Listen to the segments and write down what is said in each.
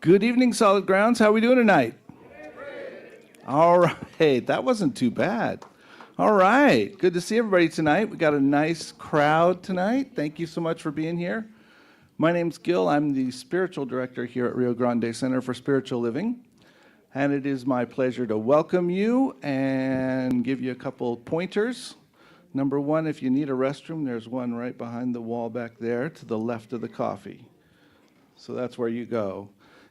Good evening, Solid Grounds. How are we doing tonight? All right, that wasn't too bad. All right, good to see everybody tonight. We got a nice crowd tonight. Thank you so much for being here. My name's Gil. I'm the spiritual director here at Rio Grande Center for Spiritual Living. And it is my pleasure to welcome you and give you a couple pointers. Number one, if you need a restroom, there's one right behind the wall back there to the left of the coffee. So that's where you go.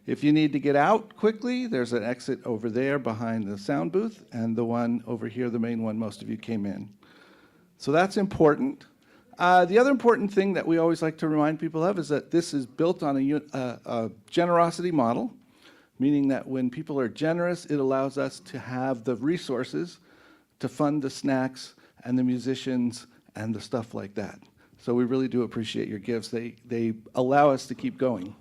If you need to get out quickly, there's an exit over there behind the sound booth, and the one over here, the main one, most of you came in. So that's important. The other important thing that we always like to remind people of is that this is built on a generosity model, meaning that when people are generous, it allows us to have the resources to fund the snacks and the musicians and the stuff like that. So we really do appreciate your gifts. They allow us to keep going.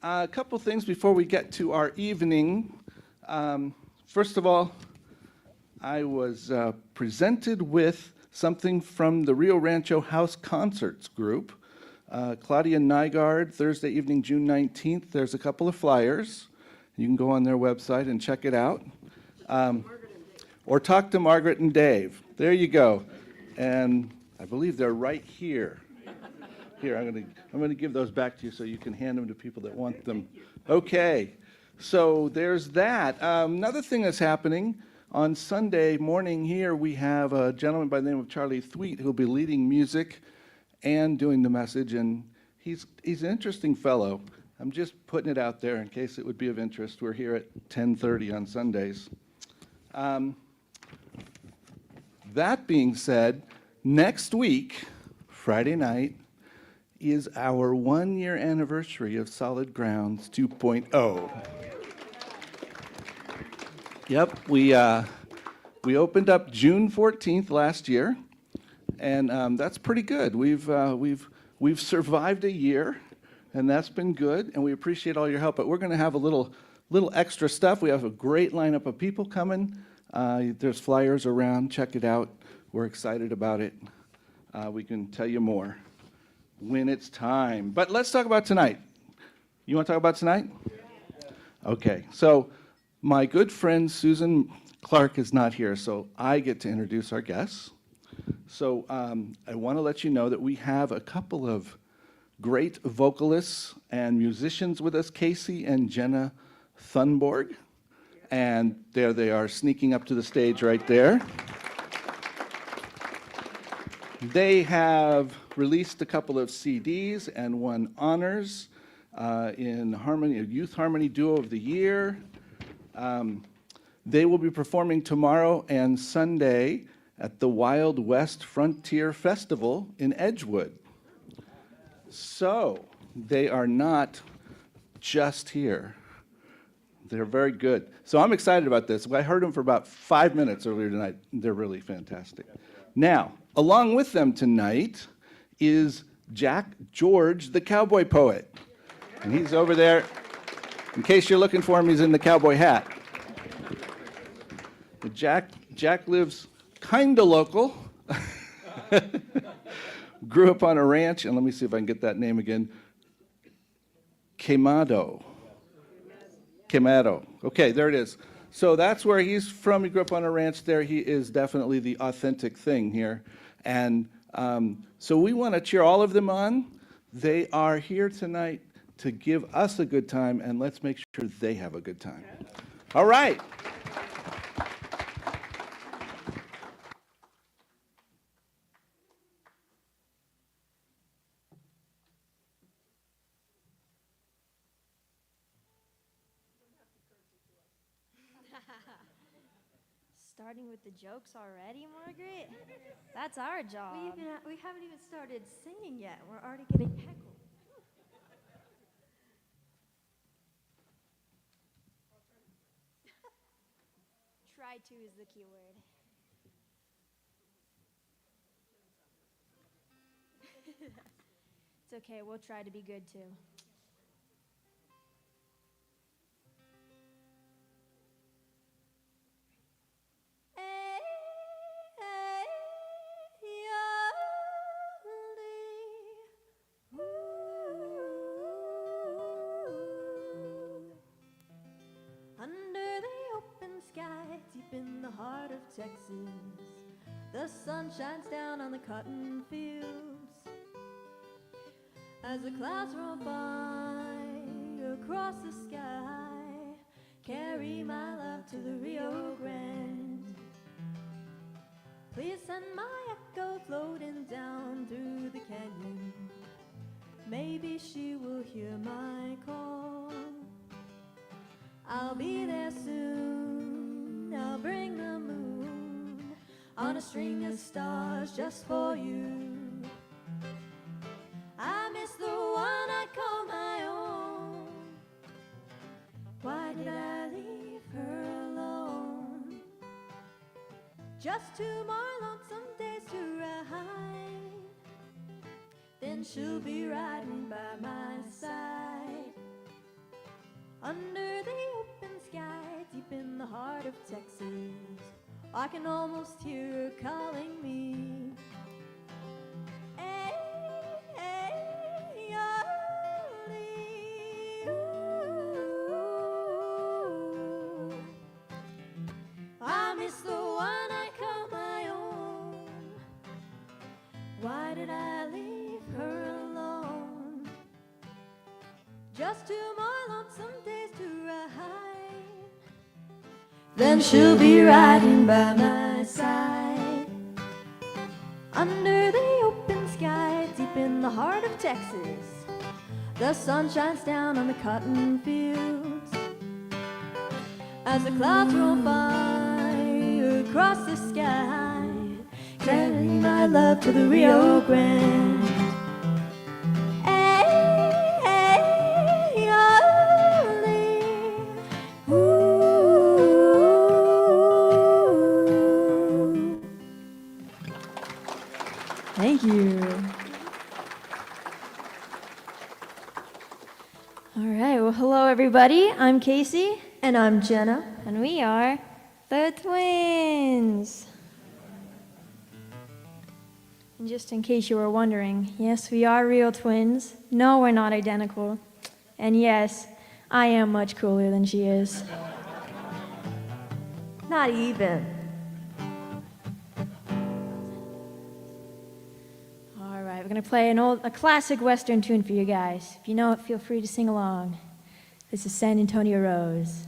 A couple things before we get to our evening. First of all, I was presented with something from the Rio Rancho House Concerts group. Claudia Nygaard, Thursday evening, June 19th. There's a couple of flyers. You can go on their website and check it out. Or talk to Margaret and Dave. There you go. And I believe they're right here. Here, I'm gonna give those back to you so you can hand them to people that want them. Okay, so there's that. Another thing that's happening, on Sunday morning here, we have a gentleman by the name of Charlie Thweet who'll be leading music and doing the message, and he's an interesting fellow. I'm just putting it out there in case it would be of interest. We're here at 10:30 on Sundays. That being said, next week, Friday night, is our 1-year anniversary of Solid Grounds 2.0. Yep, we opened up June 14th last year, and that's pretty good. We've survived a year, and that's been good, and we appreciate all your help. But we're going to have a little extra stuff. We have a great lineup of people coming. There's flyers around. Check it out. We're excited about it. We can tell you more when it's time. But let's talk about tonight. You want to talk about tonight? Okay, so my good friend Susan Clark is not here, so I get to introduce our guests. So I want to let you know that we have a couple of great vocalists and musicians with us, Kacey and Jenna Thunborg. And there they are, sneaking up to the stage right there. They have released a couple of CDs and won honors in Harmony, Youth Harmony Duo of the Year. They will be performing tomorrow and Sunday at the Wild West Frontier Festival in Edgewood. So they are not just here. They're very good. So I'm excited about this. I heard them for about 5 minutes earlier tonight. They're really fantastic. Now, along with them tonight is Jack George, the Cowboy Poet. And he's over there. In case you're looking for him, he's in the cowboy hat. But Jack lives kind of local. Grew up on a ranch, and let me see if I can get that name again. Quemado. Okay, there it is. So that's where he's from. He grew up on a ranch there. He is definitely the authentic thing here. And so we want to cheer all of them on. They are here tonight to give us a good time, and let's make sure they have a good time. All right. Starting with the jokes already, Margaret? That's our job. We haven't even started singing yet. We're already getting heckled. Try to is the key word. It's okay, we'll try to be good too. Texas. The sun shines down on the cotton fields as the clouds roll by across the sky. Carry my love to the Rio Grande. Please send my echo floating down through the canyon. Maybe she will hear my call. I'll be there soon. I'll bring the moon on a string of stars just for you. I miss the one I call my own. Why did I leave her alone? Just 2 more lonesome days to ride, then she'll be riding by my side. Under the open sky, deep in the heart of Texas, I can almost hear her calling me. Hey, hey, Yoli, ooh. I miss the one I call my own. Why did I leave her alone? Just 2 more lonesome days to ride, then she'll be riding by my side. Under the open sky, deep in the heart of Texas, the sun shines down on the cotton fields as the clouds roll by across the sky. Carry my love to the Rio Grande. Thank you. All right, well, hello, everybody. I'm Casey. And I'm Jenna. And we are the twins. And just in case you were wondering, yes, we are real twins. No, we're not identical. And yes, I am much cooler than she is. Not even. All right, we're going to play a classic Western tune for you guys. If you know it, feel free to sing along. This is San Antonio Rose.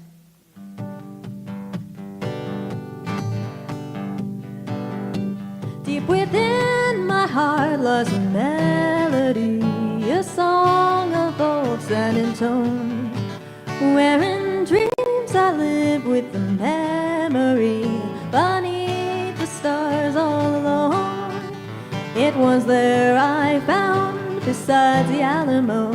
Deep within my heart lies a melody, a song of old San Antonio, where in dreams I live with the memory beneath the stars all alone. It was there I found, beside the Alamo,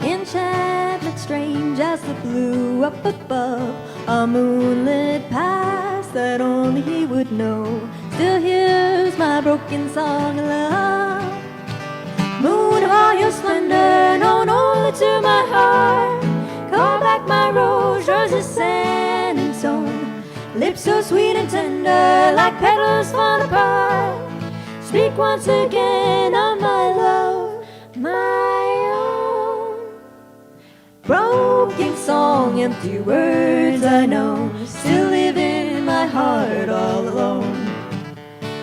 enchantment strange as the blue up above, a moonlit past that only he would know. Still hears my broken song of love. Moon of all your splendor, known only to my heart. Call back my rose, roses San Antonio. Lips so sweet and tender, like petals fall apart. Speak once again of my love, my own. Broken song, empty words I know, still live in my heart all alone.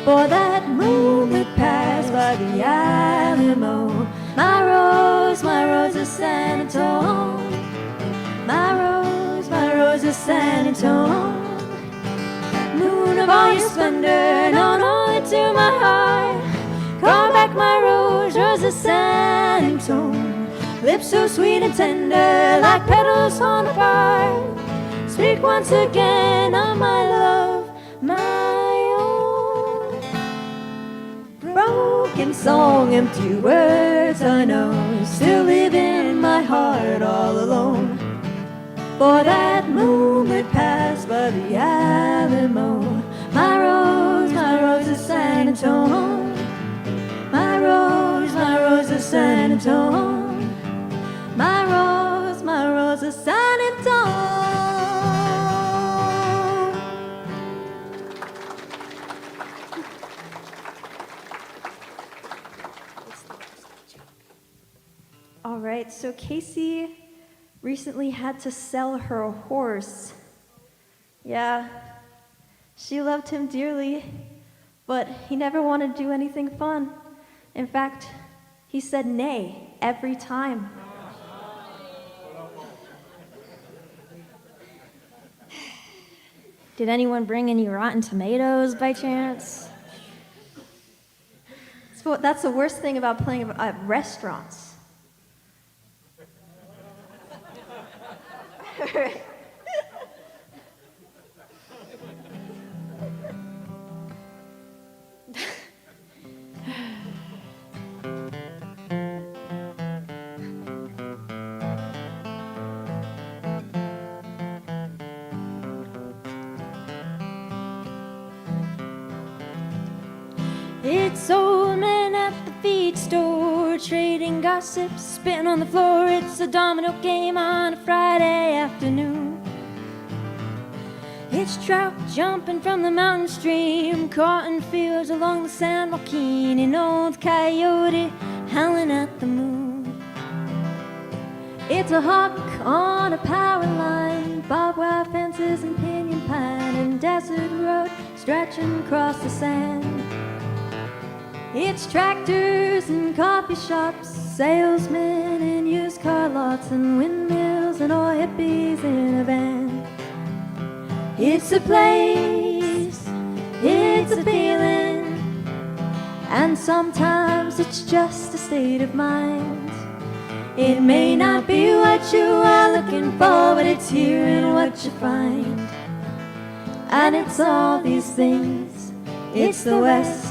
For that moonlit pass by the Alamo, my rose is San Antonio. My rose is San Antonio. Moon of all your splendor, known only to my heart. Call back my rose is San Antonio. Lips so sweet and tender, like petals torn apart. Speak once again of my love, my own. Broken song, empty words I know, still live in my heart all alone. For that moonlit pass by the Alamo, my rose is San Antonio. My rose is San Antonio. My rose is San Antonio. All right, so Kacey recently had to sell her horse. Yeah, She loved him dearly, but he never wanted to do anything fun. In fact, he said nay every time. Did anyone bring any rotten tomatoes by chance? That's the worst thing about playing at restaurants. It's old men at the feed store, trading gossips, spitting on the floor. It's a domino game on a Friday afternoon. It's trout jumping from the mountain stream, caught in fields along the San Joaquin, an old coyote howling at the moon. It's a hawk on a power line, barbed wire fences and pinyon pine, and desert road stretching across the sand. It's tractors and coffee shops, salesmen and used car lots, and windmills and old hippies in a van. It's a place, it's a feeling, and sometimes it's just a state of mind. It may not be what you are looking for, but it's here in what you find. And it's all these things, it's the West.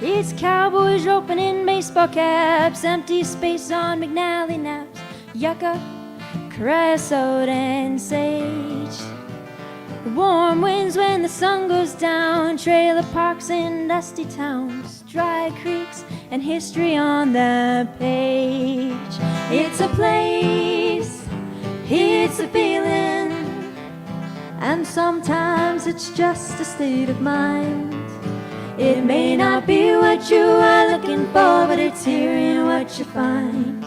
It's cowboys roping in baseball caps, empty space on McNally naps, yucca, creosote, and sage. The warm winds when the sun goes down, trailer parks in dusty towns, dry creeks, and history on the page. It's a place, it's a feeling, and sometimes it's just a state of mind. It may not be what you are looking for, but it's here in what you find.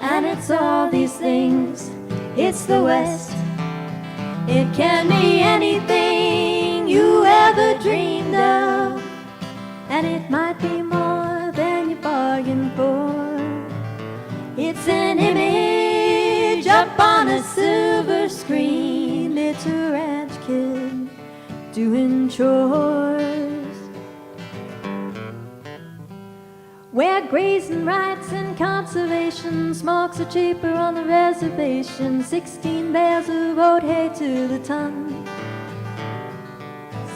And it's all these things, it's the West. It can be anything you ever dreamed of, and it might be more than you bargained for. It's an image up on a silver screen. It's a ranch kid doing chores, where grazing rights and conservation, smokes are cheaper on the reservation, 16 bales of oat hay to the ton.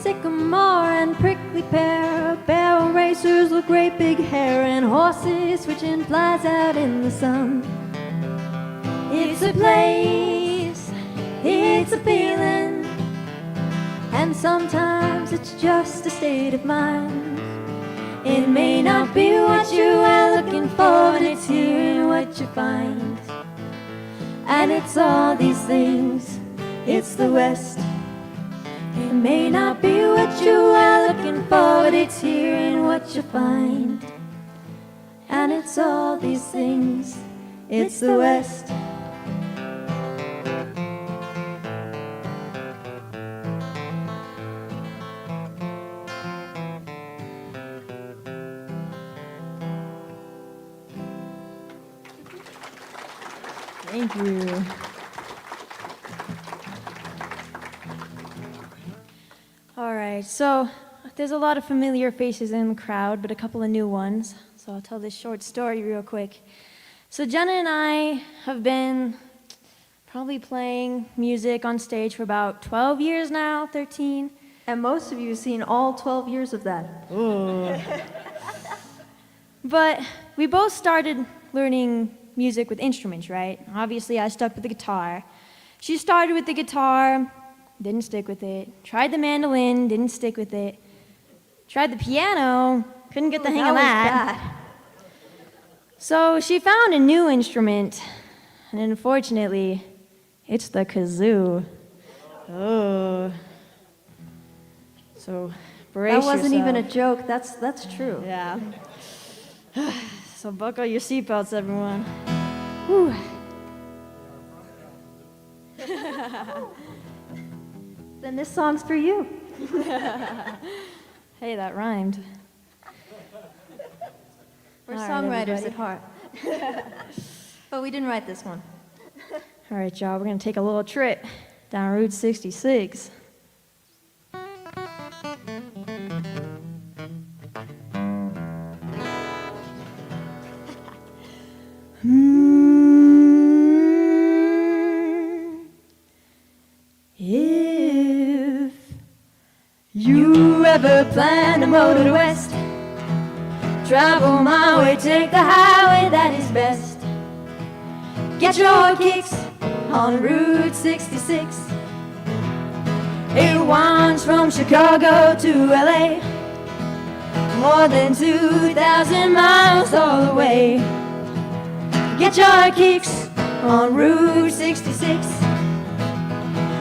Sycamore and prickly pear, barrel racers with great big hair, and horses switching flies out in the sun. It's a place, it's a feeling, and sometimes it's just a state of mind. It may not be what you are looking for, but it's here in what you find. And it's all these things, it's the West. It may not be what you are looking for, but it's here in what you find. And it's all these things, it's the West. Thank you. All right, so there's a lot of familiar faces in the crowd, but a couple of new ones. So I'll tell this short story real quick. So Jenna and I have been probably playing music on stage for about 12 years now, 13. And most of you have seen all 12 years of that. Ooh. But we both started learning music with instruments, right? Obviously, I stuck with the guitar. She started with the guitar, didn't stick with it. Tried the mandolin, didn't stick with it. Tried the piano, couldn't get the hang of that. So she found a new instrument, and unfortunately, it's the kazoo. Oh. So Brace That wasn't even a yourself. joke. That's true. Yeah. So buckle your seatbelts, everyone. Whew. Then this song's for you. Hey, that rhymed. We're All right, songwriters everybody. at heart. But we didn't write this one. All right, y'all, we're going to take a little trip down Route 66. If you ever plan to motor west, travel my way, take the highway that is best. Get your kicks on Route 66. It winds from Chicago to LA, more than 2,000 miles all the way. Get your kicks on Route 66.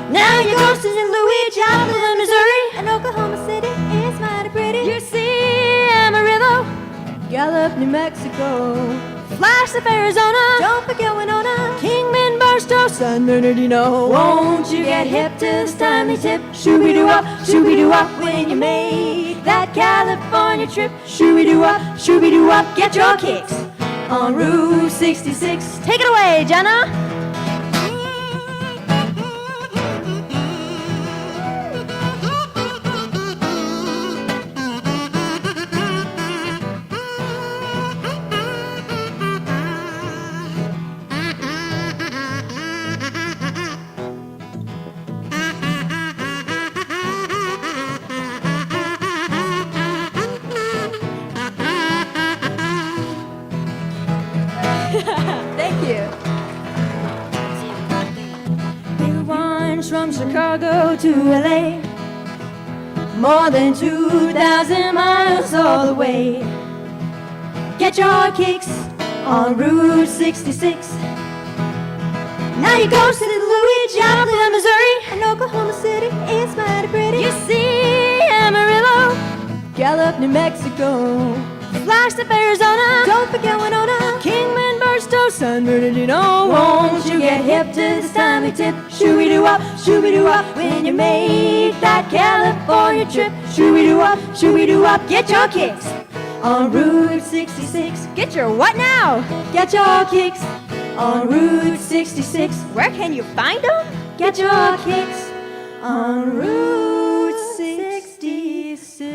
Now you're close to St. Louis, Joplin, Missouri, And Oklahoma City is mighty pretty. you see Amarillo, Gallup, New Mexico. Flagstaff, Arizona, Don't forget Winona. Kingman, Barstow, San Bernardino. Won't you get hip to this timely tip? Shooby-doo-wop, when you make that California trip. Shooby-doo-wop, get your kicks on Route 66. Take it away, Jenna. Thank you. It winds from Chicago to LA, more than 2,000 miles all the way. Get your kicks on Route 66. Now you go to St. Louis, Joplin, Missouri, And Oklahoma City is mighty pretty. you see Amarillo, Gallup, New Mexico. Flagstaff, Arizona, Don't forget Winona. Kingman, Barstow, San Bernardino. Won't you get hip to this timely tip? Shooby-doo-wop, when you make that California trip. Shooby-doo-wop, get your kicks on Route 66. Get your what now? Get your kicks on Route 66. Where can you find them? Get your kicks on Route 66.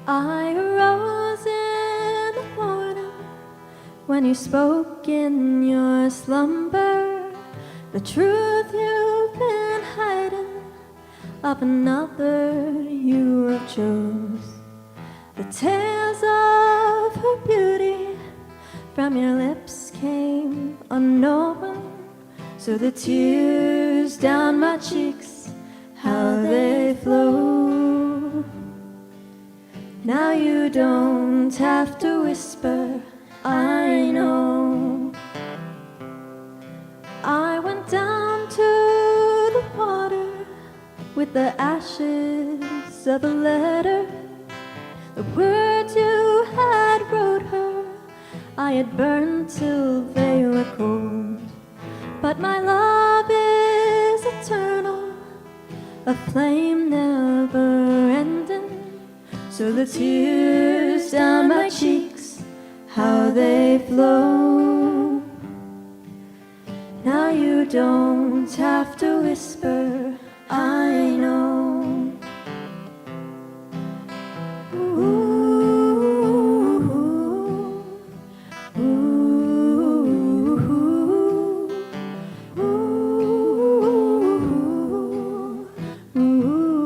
I arose in the morning when you spoke in your slumber. The truth you've been hiding of another you have chose. The tales of her beauty from your lips came unknown. So the tears down my cheeks, how they flow. Now you don't have to whisper, I know. I went down to the water with the ashes of a letter. The words you had wrote her, I had burned till they were cold. But my love is eternal, a flame never ending. So the tears down my cheeks, how they flow. Now you don't have to whisper, I know. Ooh, ooh, ooh, ooh, ooh.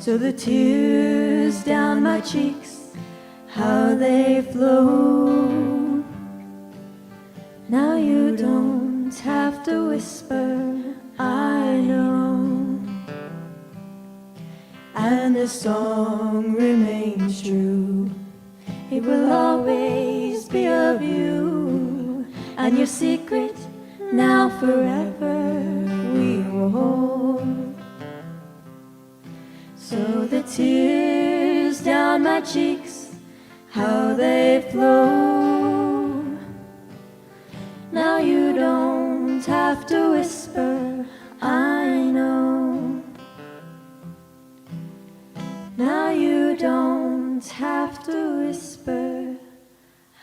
So the tears down my cheeks, how they flow. Now you don't have to whisper, I know. And the song remains true. It will always be of you, and your secret now forever we will hold. So the tears down my cheeks, how they flow. Now you don't have to whisper, I know. Now you don't have to whisper,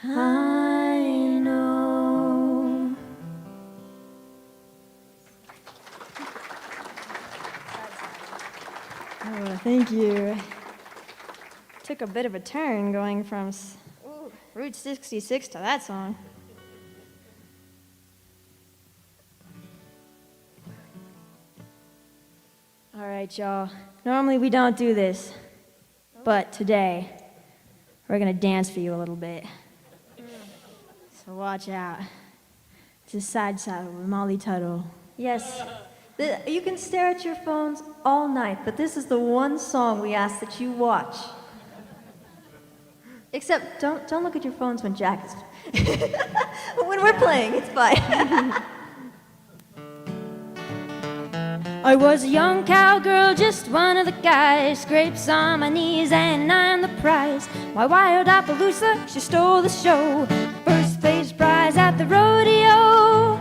I know. Oh, thank you. Took a bit of a turn going from Route 66 to that song. All right, y'all. Normally we don't do this, but today we're gonna dance for you a little bit. So watch out. It's a side saddle with Molly Tuttle. Yes, you can stare at your phones all night, but this is the one song we ask that you watch. Except don't look at your phones when Jack is. When we're playing, it's fine. I was a young cowgirl, just one of the guys. Scrapes on my knees and I'm the prize. My wild Appaloosa, she stole the show. First place prize at the rodeo.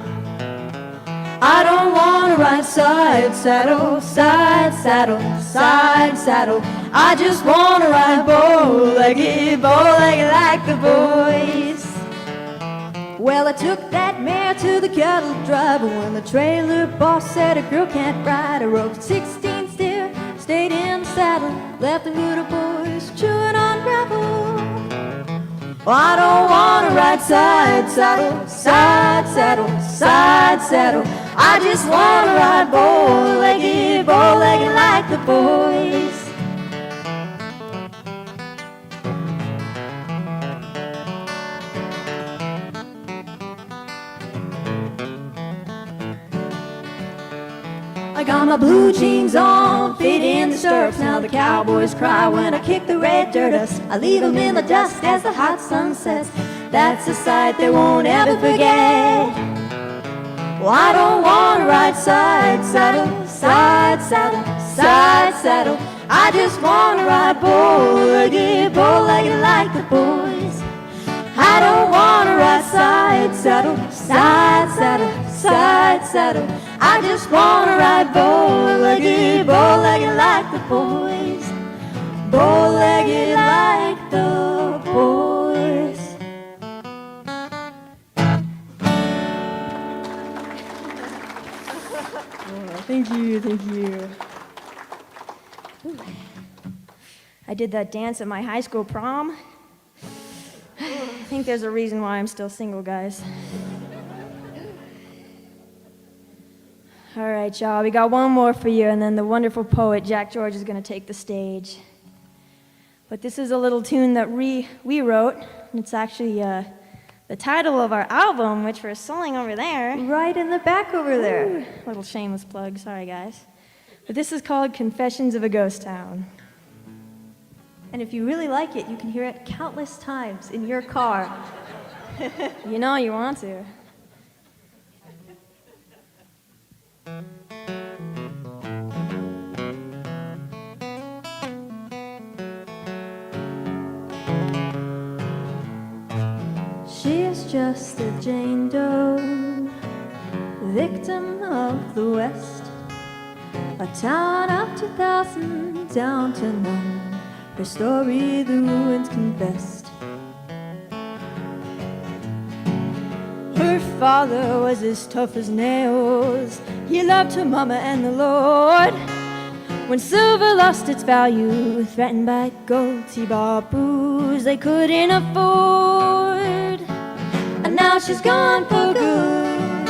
I don't wanna ride side saddle, side saddle, side saddle. I just wanna ride bow-legged like the boys. Well, I took that mare to the cattle driver when the trailer boss said a girl can't ride. I rode 16 steer, stayed in the saddle, left the little boys chewing on gravel. Well, I don't wanna ride side saddle, side saddle, side saddle. I just wanna ride bow-legged like the boys. I got my blue jeans on, feet in the stirrups. Now the cowboys cry when I kick the red dirt dust. I leave them in the dust as the hot sun sets. That's a sight they won't ever forget. Well, I don't wanna ride side saddle, side saddle, side saddle. I just wanna ride bow-legged like the boys. I don't wanna ride side saddle, side saddle, side saddle. I just wanna ride bow-legged like the boys. Bow-legged like the boys. Oh, thank you, thank you. Ooh. I did that dance at my high school prom. I think there's a reason why I'm still single, guys. All right, y'all, we got one more for you, and then the wonderful poet Jack George is going to take the stage. But this is a little tune that we wrote, and it's actually the title of our album, which we're selling over there. Right in the back over there. Ooh, little shameless plug, sorry, guys. But this is called Confessions of a Ghost Town. And if you really like it, you can hear it countless times in your car. You know you want to. She is just a Jane Doe, victim of the West, a town of 2,000 down to none. Her story the ruins confessed. Her father was as tough as nails. He loved her mama and the Lord. When silver lost its value, threatened by gold, he bought booze they couldn't afford. And now she's gone for good,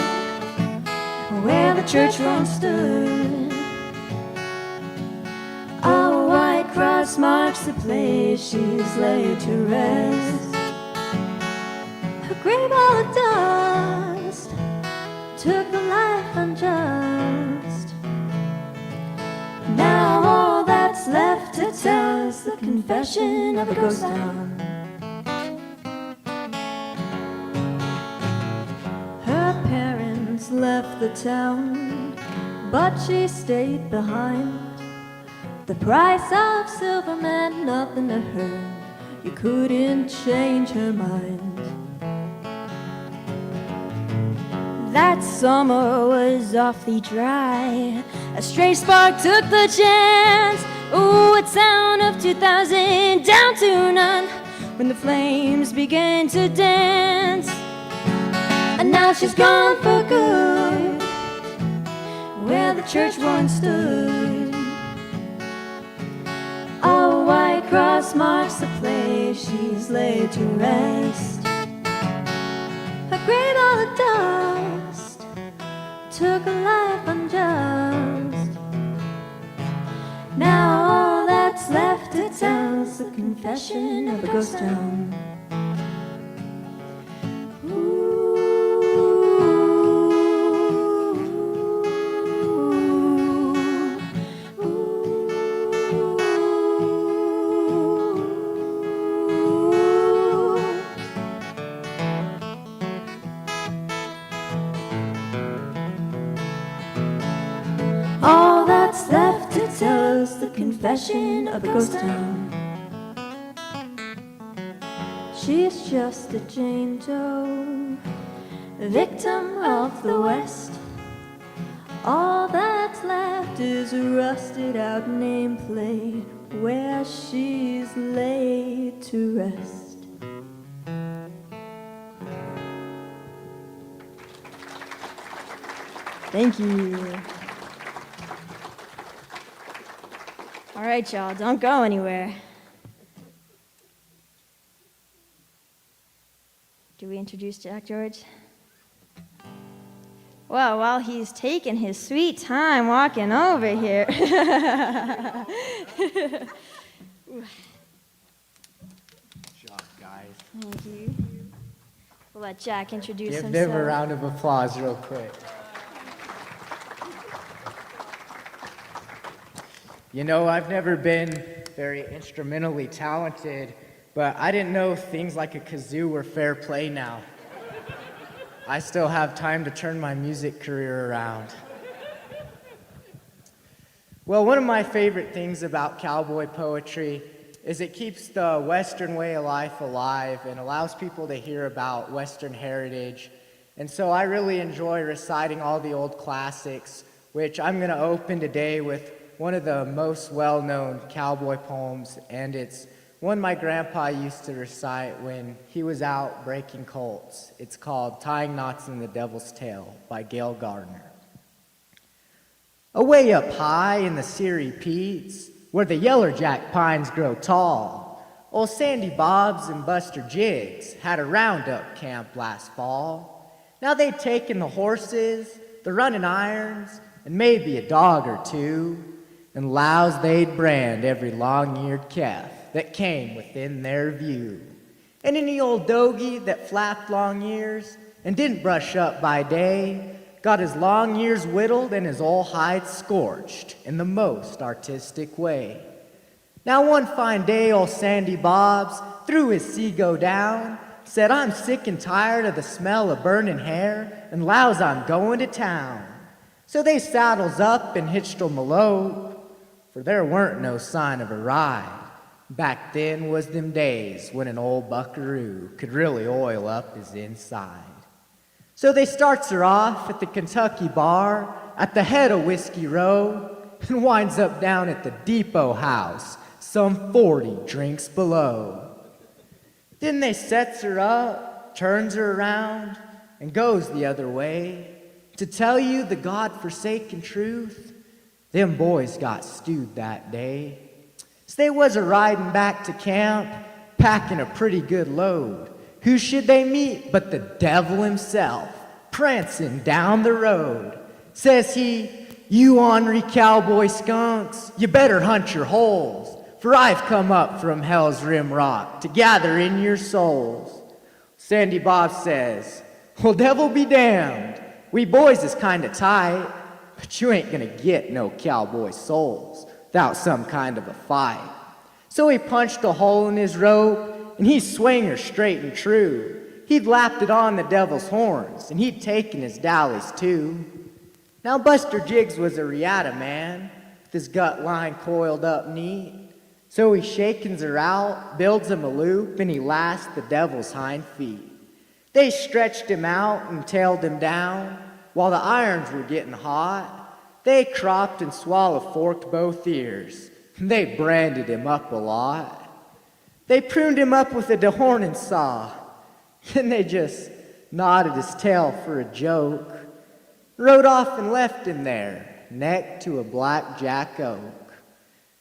where the church once stood. Oh, cross marks the place she's laid to rest. Her grave all of dust took the life unjust. Now all that's left to tell is the confession of a ghost town. Her parents left the town, but she stayed behind. The price of silver meant nothing to her. You couldn't change her mind. That summer was awfully dry. A stray spark took the chance. Ooh, a town of 2,000 down to none when the flames began to dance. And now she's gone for good, where the church once stood. A white cross marks the place she's laid to rest. Her grave all of dust took a life unjust. Now all that's left to tell is the confession of a ghost town. All that's left to tell is the confession of a ghost town. She's just a Jane Doe, a victim of the West. All that's left is a rusted out nameplate where she's laid to rest. Thank you. All right, y'all, don't go anywhere. Do we introduce Jack George? Well, while he's taking his sweet time walking over here. Good job, guys. Thank you. We'll let Jack introduce Give himself. them a round of applause real quick. You know, I've never been very instrumentally talented, but I didn't know things like a kazoo were fair play now. I still have time to turn my music career around. Well, one of my favorite things about cowboy poetry is it keeps the Western way of life alive and allows people to hear about Western heritage. And so I really enjoy reciting all the old classics, which I'm going to open today with one of the most well-known cowboy poems, and it's one my grandpa used to recite when he was out breaking colts. It's called Tying Knots in the Devil's Tail by Gail Gardner. Away up high in the Siri Peaks, where the yellerjack pines grow tall, old Sandy Bobs and Buster Jiggs had a roundup camp last fall. Now they'd taken the horses, the running irons, and maybe a dog or two, and lows they'd brand every long-eared calf that came within their view. And any old dogie that flapped long ears and didn't brush up by day got his long ears whittled and his old hide scorched in the most artistic way. Now one fine day old Sandy Bobs threw his sea-go down, said, "I'm sick and tired of the smell of burning hair, and lows I'm going to town." So they saddles up and hitched 'em a lope, for there weren't no sign of a ride. Back then was them days when an old buckaroo could really oil up his inside. So they starts her off at the Kentucky bar at the head of Whiskey Row and winds up down at the Depot House, some 40 drinks below. Then they sets her up, turns her around, and goes the other way. To tell you the God-forsaken truth, them boys got stewed that day. So they was a-riding back to camp, packing a pretty good load. Who should they meet but the devil himself, prancing down the road. Says he, "You ornery cowboy skunks, you better hunt your holes, for I've come up from hell's rim rock to gather in your souls. Sandy Bob says, well, devil be damned. We boys is kinda tight, but you ain't gonna get no cowboy souls without some kind of a fight. So he punched a hole in his rope, and he'd swing her straight and true. He'd lapped it on the devil's horns, and he'd taken his dallies too. Now Buster Jiggs was a riata man, with his gut line coiled up neat. So he shakens her out, builds him a loop, and he lashed the devil's hind feet. They stretched him out and tailed him down, while the irons were getting hot. They cropped and swallow-forked both ears, and they branded him up a lot. They pruned him up with a dehorning saw, then they just knotted his tail for a joke, rode off and left him there, neck to a blackjack oak.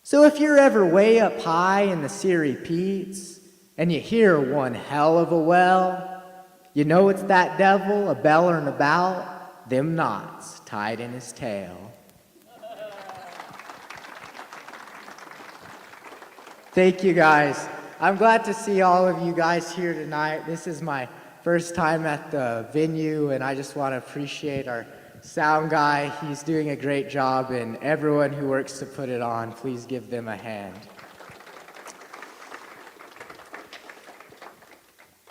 So if you're ever way up high in the Siri Peaks, and you hear one hell of a well, you know it's that devil a-bellerin' about them knots tied in his tail. Thank you guys. I'm glad to see all of you guys here tonight. This is my first time at the venue, and I just want to appreciate our sound guy. He's doing a great job, and everyone who works to put it on, please give them a hand.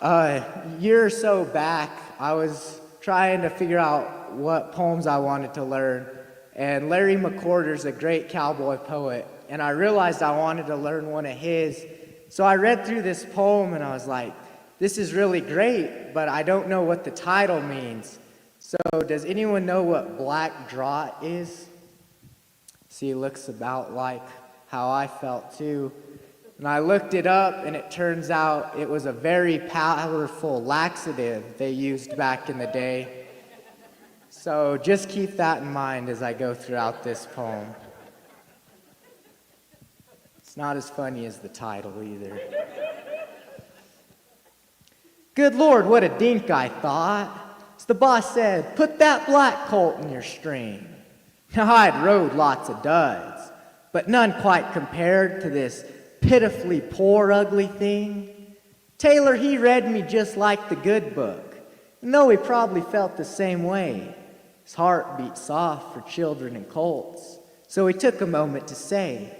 A year or so back, I was trying to figure out what poems I wanted to learn, and Larry McCorder's a great cowboy poet, and I realized I wanted to learn one of his. So I read through this poem, and I was like, this is really great, but I don't know what the title means. So does anyone know what black draught is? See, it looks about like how I felt too. And I looked it up, and it turns out it was a very powerful laxative they used back in the day. So just keep that in mind as I go throughout this poem. It's not as funny as the title either. Good Lord, what a dink, I thought. So the boss said, put that black colt in your string. Now I'd rode lots of duds, but none quite compared to this pitifully poor, ugly thing. Taylor, he read me just like the good book, and though he probably felt the same way, his heart beat soft for children and colts. So he took a moment to say,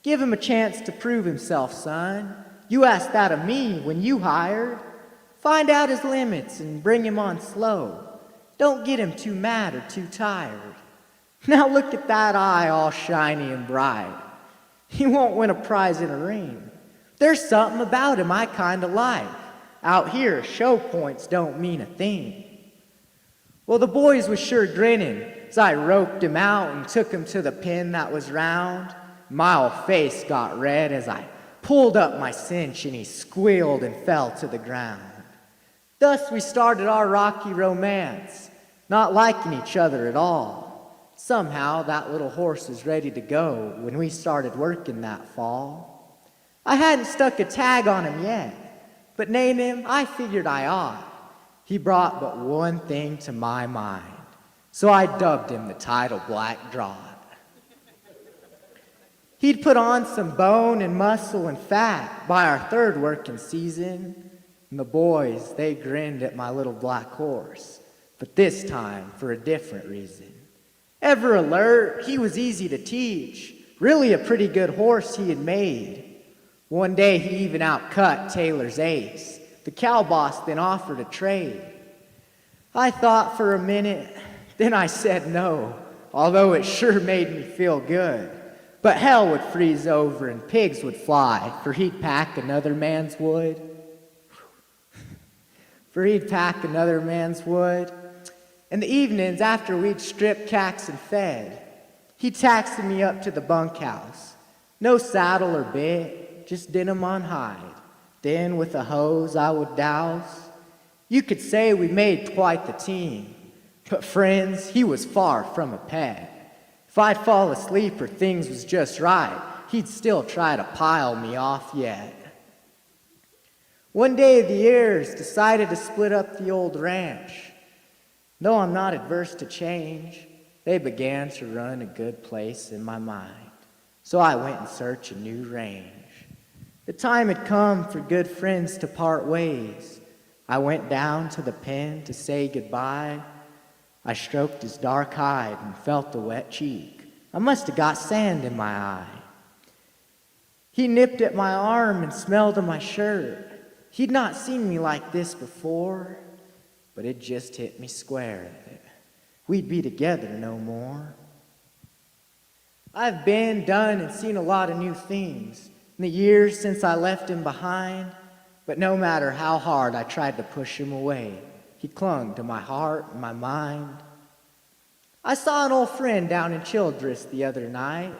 give him a chance to prove himself, son. You asked that of me when you hired. Find out his limits and bring him on slow. Don't get him too mad or too tired. Now look at that eye all shiny and bright. He won't win a prize in a ring. There's something about him I kinda like. Out here, show points don't mean a thing. Well, the boys was sure grinning as I roped him out and took him to the pen that was round. My old face got red as I pulled up my cinch, and he squealed and fell to the ground. Thus we started our rocky romance, not liking each other at all. Somehow that little horse was ready to go when we started working that fall. I hadn't stuck a tag on him yet, but name him I figured I ought. He brought but one thing to my mind, so I dubbed him the title Black Draught. He'd put on some bone and muscle and fat by our third working season, and the boys, they grinned at my little black horse, but this time for a different reason. Ever alert, he was easy to teach, really a pretty good horse he had made. One day he even outcut Taylor's ace. The cow boss then offered a trade. I thought for a minute, then I said no, although it sure made me feel good. But hell would freeze over and pigs would fly, for he'd pack another man's wood. And the evenings after we'd stripped cacks and fed, he'd taxi me up to the bunkhouse. No saddle or bit, just denim on hide. Then with a hose I would douse. You could say we made quite the team, but friends, he was far from a pet. If I'd fall asleep or things was just right, he'd still try to pile me off yet. One day the heirs decided to split up the old ranch. Though I'm not adverse to change, they began to run a good place in my mind. So I went in search of new range. The time had come for good friends to part ways. I went down to the pen to say goodbye. I stroked his dark hide and felt a wet cheek. I must have got sand in my eye. He nipped at my arm and smelled of my shirt. He'd not seen me like this before, but it just hit me square that we'd be together no more. I've been, done, and seen a lot of new things in the years since I left him behind, but no matter how hard I tried to push him away, he clung to my heart and my mind. I saw an old friend down in Childress the other night,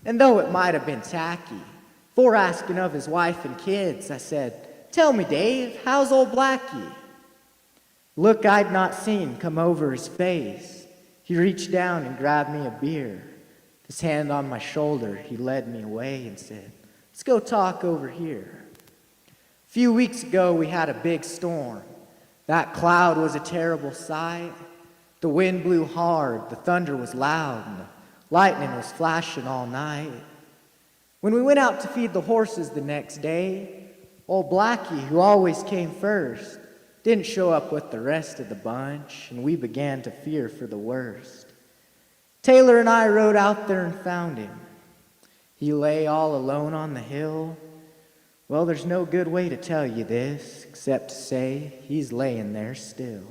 and though it might have been tacky, before asking of his wife and kids, I said, "Tell me, Dave, how's old Blackie?" Look I'd not seen come over his face. He reached down and grabbed me a beer. His hand on my shoulder, he led me away and said, "Let's go talk over here." A few weeks ago, we had a big storm. That cloud was a terrible sight. The wind blew hard, the thunder was loud, and the lightning was flashing all night. When we went out to feed the horses the next day, old Blackie, who always came first, didn't show up with the rest of the bunch, and we began to fear for the worst. Taylor and I rode out there and found him. He lay all alone on the hill. Well, there's no good way to tell you this, except to say he's laying there still.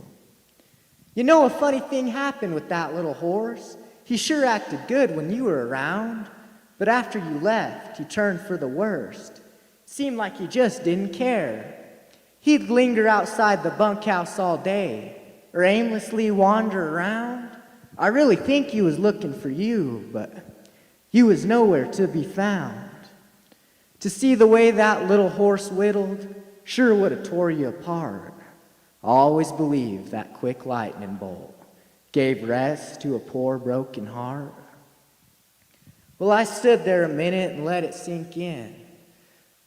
You know, a funny thing happened with that little horse. He sure acted good when you were around, but after you left, he turned for the worst. It seemed like he just didn't care. He'd linger outside the bunkhouse all day, or aimlessly wander around. I really think he was looking for you, but you was nowhere to be found. To see the way that little horse whittled sure would have tore you apart. I always believed that quick lightning bolt gave rest to a poor broken heart. Well, I stood there a minute and let it sink in.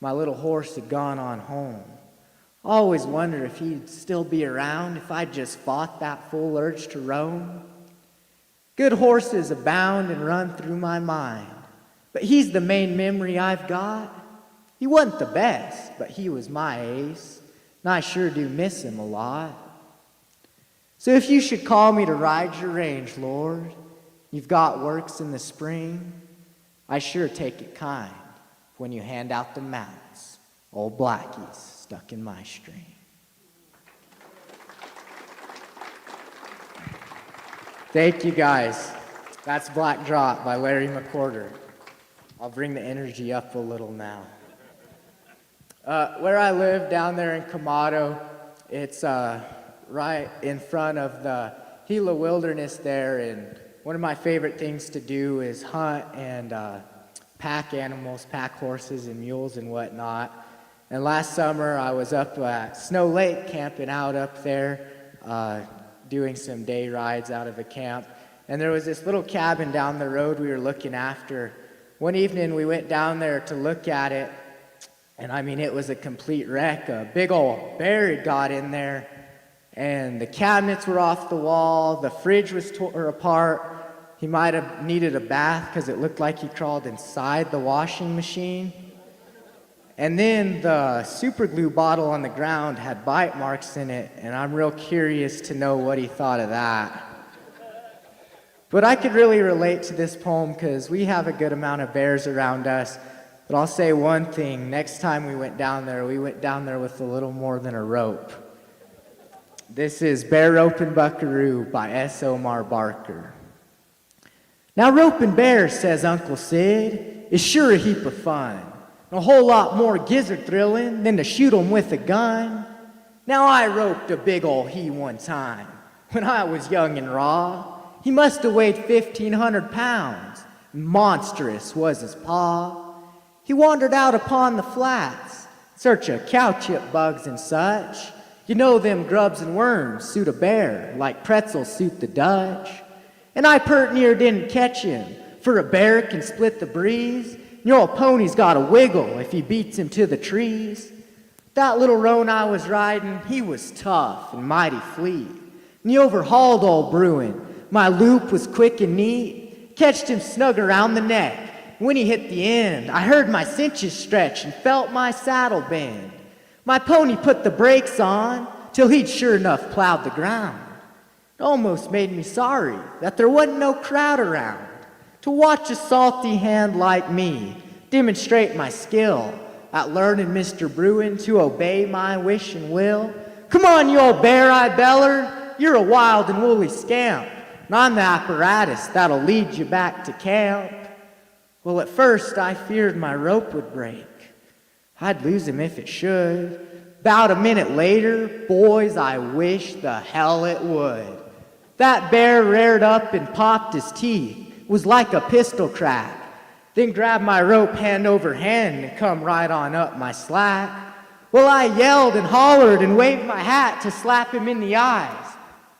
My little horse had gone on home. I always wondered if he'd still be around if I'd just fought that full urge to roam. Good horses abound and run through my mind, but he's the main memory I've got. He wasn't the best, but he was my ace, and I sure do miss him a lot. So if you should call me to ride your range, Lord, you've got works in the spring, I sure take it kind when you hand out the mounts. Old Blackie's stuck in my string. Thank you, guys. That's Black Drop by Larry McCorder. I'll bring the energy up a little now. Where I live down there in Camado, it's right in front of the Gila Wilderness there, and one of my favorite things to do is hunt and pack animals, pack horses and mules and whatnot. And last summer I was up at Snow Lake camping out up there, doing some day rides out of a camp. And there was this little cabin down the road we were looking after. One evening we went down there to look at it, and I mean, it was a complete wreck. A big old bear had got in there, and the cabinets were off the wall, the fridge was torn apart. He might have needed a bath because it looked like he crawled inside the washing machine. And then the super glue bottle on the ground had bite marks in it, and I'm real curious to know what he thought of that. But I could really relate to this poem because we have a good amount of bears around us. But I'll say one thing, next time we went down there with a little more than a rope. This is Bear Ropin' Buckaroo by S. Omar Barker. Now roping bears, says Uncle Sid, is sure a heap of fun. A whole lot more gizzard thrilling than to shoot 'em with a gun. Now I roped a big ol' he one time, when I was young and raw. He must have weighed 1,500 pounds, monstrous was his paw. He wandered out upon the flats, search of cow chip bugs and such. You know them grubs and worms suit a bear, like pretzels suit the Dutch. And I pert near didn't catch him, for a bear can split the breeze. Your old pony's got a wiggle if he beats him to the trees. That little roan I was riding, he was tough and mighty fleet. And he overhauled old Bruin. My loop was quick and neat. Catched him snug around the neck When he hit the end, I heard my cinches stretch and felt my saddle bend. My pony put the brakes on till he'd sure enough plowed the ground. It almost made me sorry that there wasn't no crowd around to watch a salty hand like me demonstrate my skill at learning Mr. Bruin to obey my wish and will. Come on, you old bear-eyed beller, you're a wild and woolly scamp, and I'm the apparatus that'll lead you back to camp. Well, at first I feared my rope would break. I'd lose him if it should. About a minute later, boys, I wish the hell it would. That bear reared up and popped his teeth. It was like a pistol crack. Then grabbed my rope hand over hand and come right on up my slack. Well, I yelled and hollered and waved my hat to slap him in the eyes.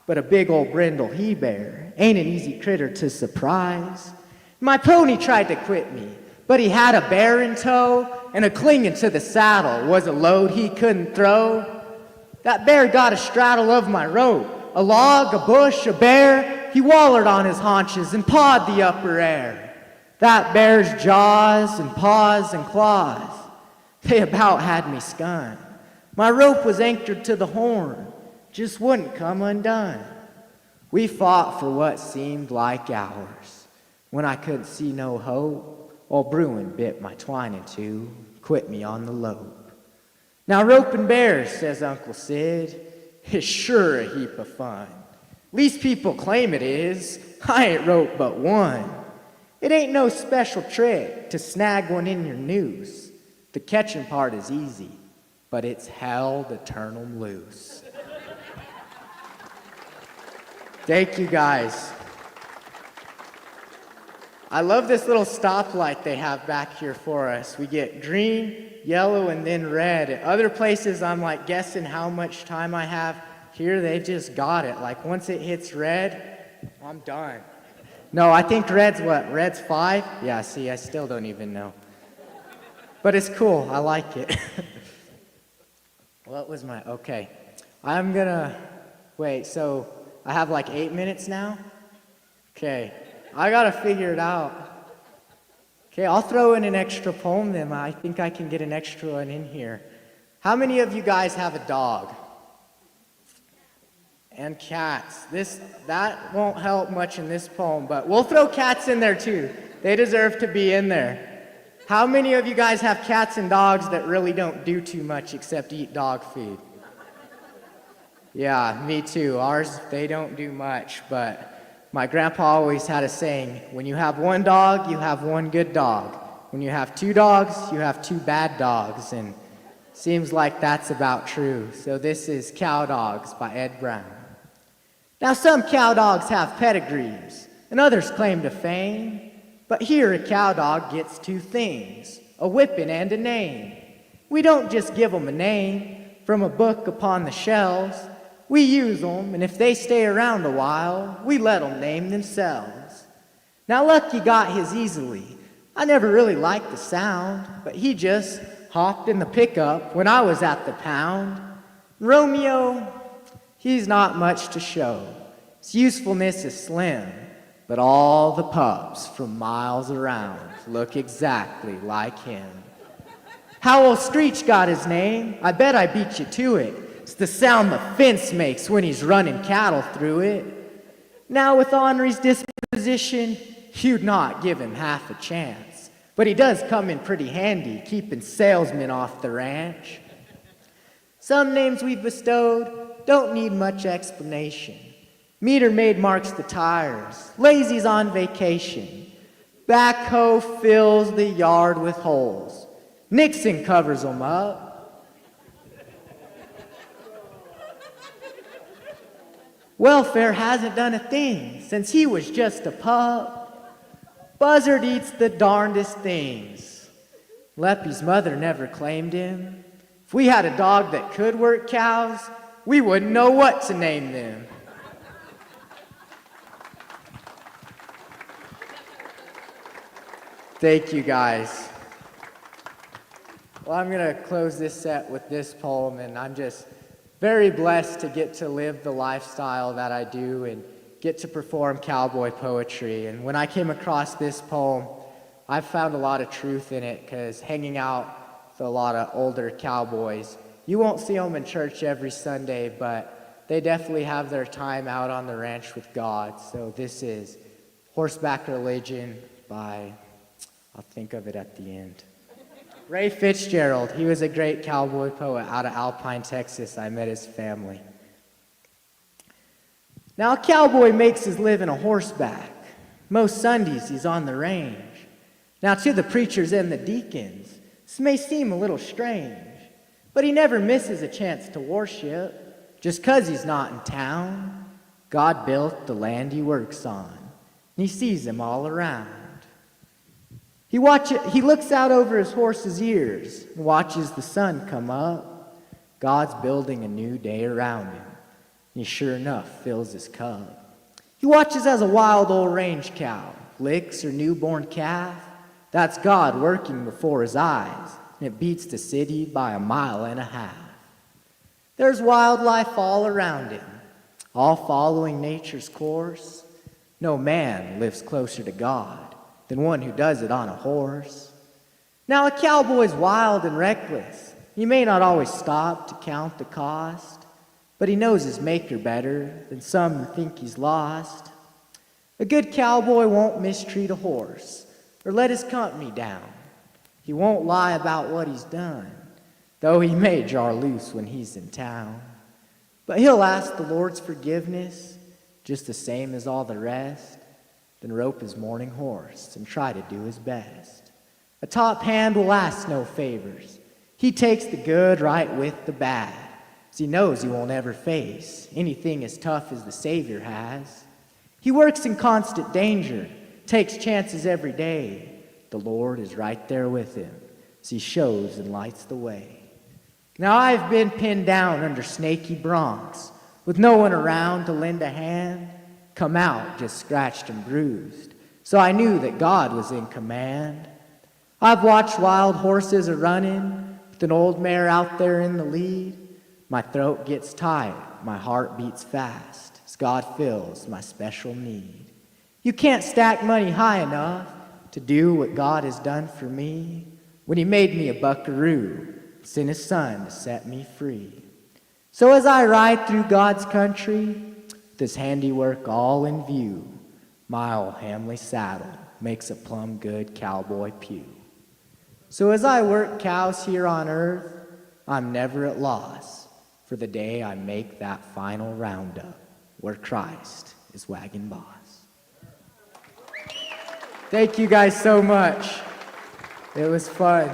But a big old brindle he-bear ain't an easy critter to surprise. My pony tried to quit me, but he had a bear in tow, and a clinging to the saddle was a load he couldn't throw. That bear got a straddle of my rope, a log, a bush, a bear. He wallered on his haunches and pawed the upper air. That bear's jaws and paws and claws, they about had me skunned. My rope was anchored to the horn, just wouldn't come undone. We fought for what seemed like hours. When I couldn't see no hope, old Bruin bit my twine in two, quit me on the lope. Now roping bears, says Uncle Sid, is sure a heap of fun. Least people claim it is. I ain't roped but one. It ain't no special trick to snag one in your noose. The catching part is easy, but it's hell to turn 'em loose. Thank you, guys. I love this little stoplight they have back here for us. We get green, yellow, and then red. At other places, I'm like guessing how much time I have. Here, they just got it. Like once it hits red, I'm done. No, I think red's what? Red's 5? Yeah, see, I still don't even know. But it's cool. I like it. What was my... Okay. I'm gonna... Wait, so I have like 8 minutes now? Okay. I gotta figure it out. Okay, I'll throw in an extra poem then. I think I can get an extra one in here. How many of you guys have a dog? And cats. That won't help much in this poem, but we'll throw cats in there too. They deserve to be in there. How many of you guys have cats and dogs that really don't do too much except eat dog food? Yeah, me too. Ours, they don't do much, but my grandpa always had a saying, when you have one dog, you have one good dog. When you have 2 dogs, you have 2 bad dogs, and seems like that's about true. So this is Cow Dogs by Ed Brown. Now some cow dogs have pedigrees, and others claim to fame, but here a cow dog gets 2 things, a whipping and a name. We don't just give 'em a name from a book upon the shelves. We use 'em, and if they stay around a while, we let 'em name themselves. Now Lucky got his easily. I never really liked the sound, but he just hopped in the pickup when I was at the pound. Romeo, he's not much to show. His usefulness is slim, but all the pups from miles around look exactly like him. How old Screech got his name? I bet I beat you to it. It's the sound the fence makes when he's running cattle through it. Now with Henri's disposition, you'd not give him half a chance. But he does come in pretty handy, keeping salesmen off the ranch. Some names we've bestowed don't need much explanation. Meter maid marks the tires. Lazy's on vacation. Backhoe fills the yard with holes. Nixon covers 'em up. Welfare hasn't done a thing since he was just a pup. Buzzard eats the darndest things. Leppy's mother never claimed him. If we had a dog that could work cows, we wouldn't know what to name them. Thank you, guys. Well, I'm going to close this set with this poem, and I'm just very blessed to get to live the lifestyle that I do and get to perform cowboy poetry. And when I came across this poem, I've found a lot of truth in it because hanging out with a lot of older cowboys, you won't see them in church every Sunday, but they definitely have their time out on the ranch with God. So this is Horseback Religion by, I'll think of it at the end. Ray Fitzgerald. He was a great cowboy poet out of Alpine, Texas. I met his family. Now, a cowboy makes his living a horseback. Most Sundays he's on the range. Now, to the preachers and the deacons, this may seem a little strange, but he never misses a chance to worship just 'cause he's not in town. God built the land he works on, and he sees them all around. He looks out over his horse's ears and watches the sun come up. God's building a new day around him, and he sure enough fills his cup. He watches as a wild old range cow licks her newborn calf. That's God working before his eyes, and it beats the city by 1.5 miles. There's wildlife all around him, all following nature's course. No man lives closer to God than one who does it on a horse. Now, a cowboy's wild and reckless. He may not always stop to count the cost, but he knows his maker better than some who think he's lost. A good cowboy won't mistreat a horse or let his company down. He won't lie about what he's done, though he may jar loose when he's in town. But he'll ask the Lord's forgiveness just the same as all the rest, then rope his morning horse and try to do his best. A top hand will ask no favors. He takes the good right with the bad, as he knows he won't ever face anything as tough as the Savior has. He works in constant danger, takes chances every day. The Lord is right there with him as he shows and lights the way. Now, I've been pinned down under snaky broncs with no one around to lend a hand. Come out just scratched and bruised, so I knew that God was in command. I've watched wild horses a-running with an old mare out there in the lead. My throat gets tight, my heart beats fast, as God fills my special need. You can't stack money high enough to do what God has done for me when he made me a buckaroo and sent his son to set me free. So as I ride through God's country, this handiwork all in view, my old Hamley saddle makes a plumb good cowboy pew. So as I work cows here on earth, I'm never at loss for the day I make that final roundup where Christ is wagon boss. Thank you guys so much. It was fun.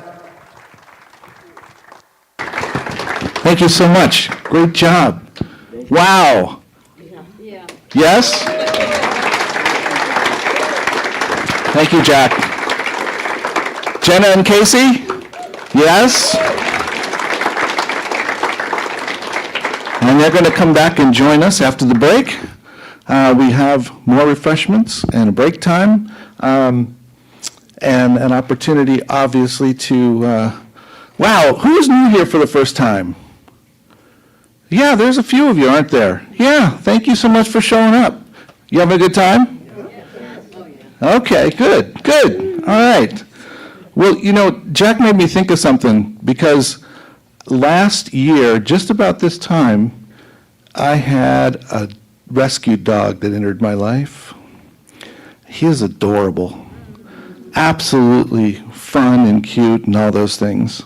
Thank you so much. Great job. Wow. Yeah. Yes? Thank you, Jack. Jenna and Kacey? Yes? And they're going to come back and join us after the break. We have more refreshments and a break time, and an opportunity, obviously, to... wow, who's new here for the first time? Yeah, there's a few of you, aren't there? Yeah, thank you so much for showing up. You having a good time? Okay, good, good. All right. Well, you know, Jack made me think of something, because last year, just about this time, I had a rescued dog that entered my life. He is adorable. Absolutely fun and cute and all those things.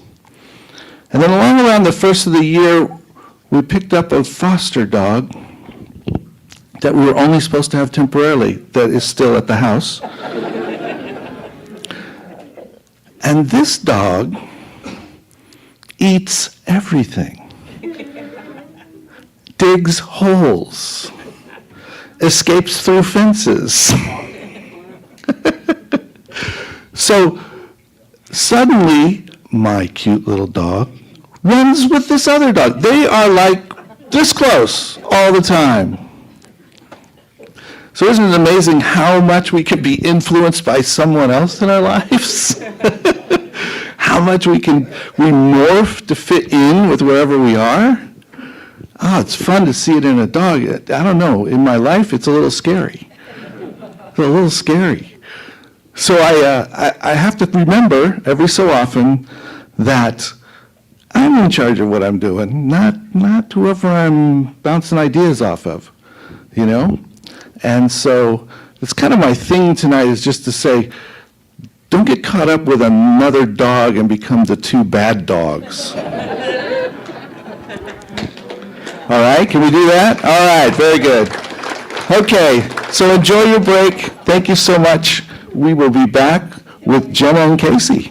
And then along around the first of the year, we picked up a foster dog that we were only supposed to have temporarily that is still at the house. And this dog eats everything. Digs holes. Escapes through fences. So suddenly, my cute little dog runs with this other dog. They are like this close all the time. So isn't it amazing how much we can be influenced by someone else in our lives? How much we morph to fit in with wherever we are? Oh, it's fun to see it in a dog. I don't know, in my life it's a little scary. It's a little scary. So I have to remember every so often that I'm in charge of what I'm doing, not whoever I'm bouncing ideas off of, you know? And so it's kind of my thing tonight is just to say, don't get caught up with another dog and become the two bad dogs. All right, can we do that? All right, very good. Okay, so enjoy your break. Thank you so much. We will be back with Jenna and Kacey.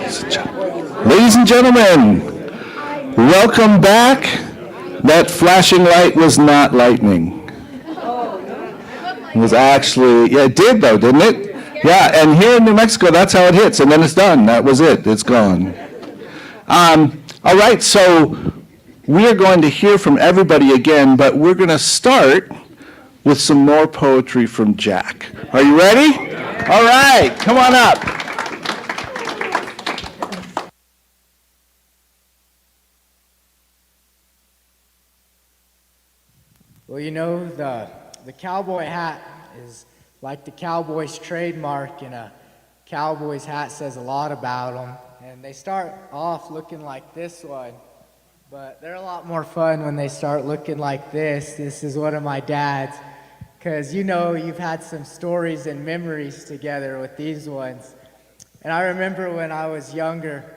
Ladies and gentlemen, welcome back. That flashing light was not lightning. It was actually, yeah, it did though, didn't it? Yeah, and here in New Mexico, that's how it hits, and then it's done. That was it. It's gone. All right, so we are going to hear from everybody again, but we're going to start with some more poetry from Jack. Are you ready? All right, come on up. Well, you know, the cowboy hat is like the cowboy's trademark, and a cowboy's hat says a lot about them. And they start off looking like this one, but they're a lot more fun when they start looking like this. This is one of my dad's, because you know you've had some stories and memories together with these ones. And I remember when I was younger,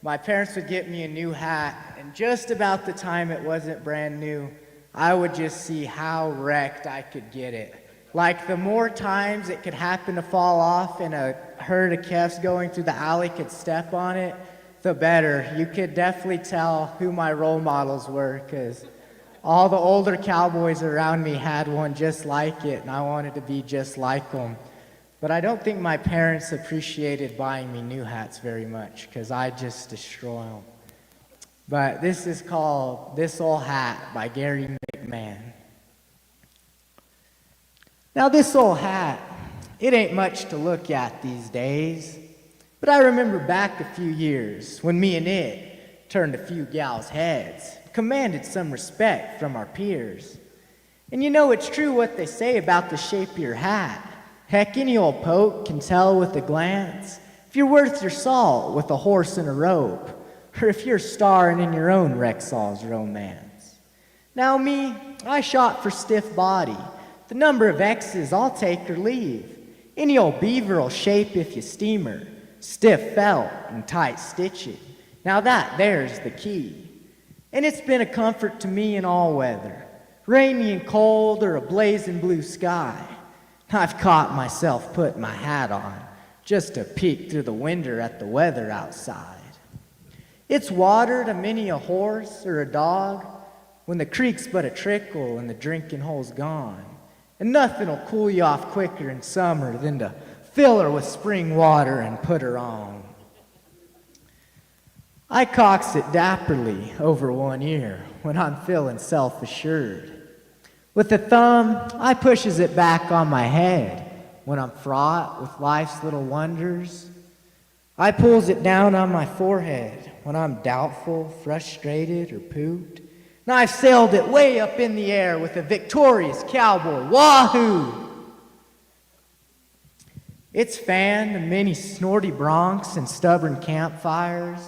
my parents would get me a new hat, and just about the time it wasn't brand new, I would just see how wrecked I could get it. Like, the more times it could happen to fall off and a herd of calves going through the alley could step on it, the better. You could definitely tell who my role models were, because all the older cowboys around me had one just like it, and I wanted to be just like them. But I don't think my parents appreciated buying me new hats very much, because I just destroy them. But this is called This Old Hat by Gary McMahon. Now, this old hat, it ain't much to look at these days, but I remember back a few years when me and it turned a few gals' heads, commanded some respect from our peers. And you know, it's true what they say about the shape of your hat. Heck, any old poke can tell with a glance if you're worth your salt with a horse and a rope, or if you're starring in your own Rexall's romance. Now me, I shot for stiff body. The number of X's I'll take or leave. Any old beaver'll shape if you steam her. Stiff felt and tight stitching. Now that there's the key. And it's been a comfort to me in all weather, rainy and cold or a blazing blue sky. I've caught myself putting my hat on just to peek through the window at the weather outside. It's watered a many a horse or a dog when the creek's but a trickle and the drinking hole's gone. And nothing'll cool you off quicker in summer than to fill her with spring water and put her on. I cocks it dapperly over one ear when I'm feeling self-assured. With the thumb, I pushes it back on my head when I'm fraught with life's little wonders. I pulls it down on my forehead when I'm doubtful, frustrated, or pooped. And I've sailed it way up in the air with a victorious cowboy. Wahoo! It's fanned many snorty broncs and stubborn campfires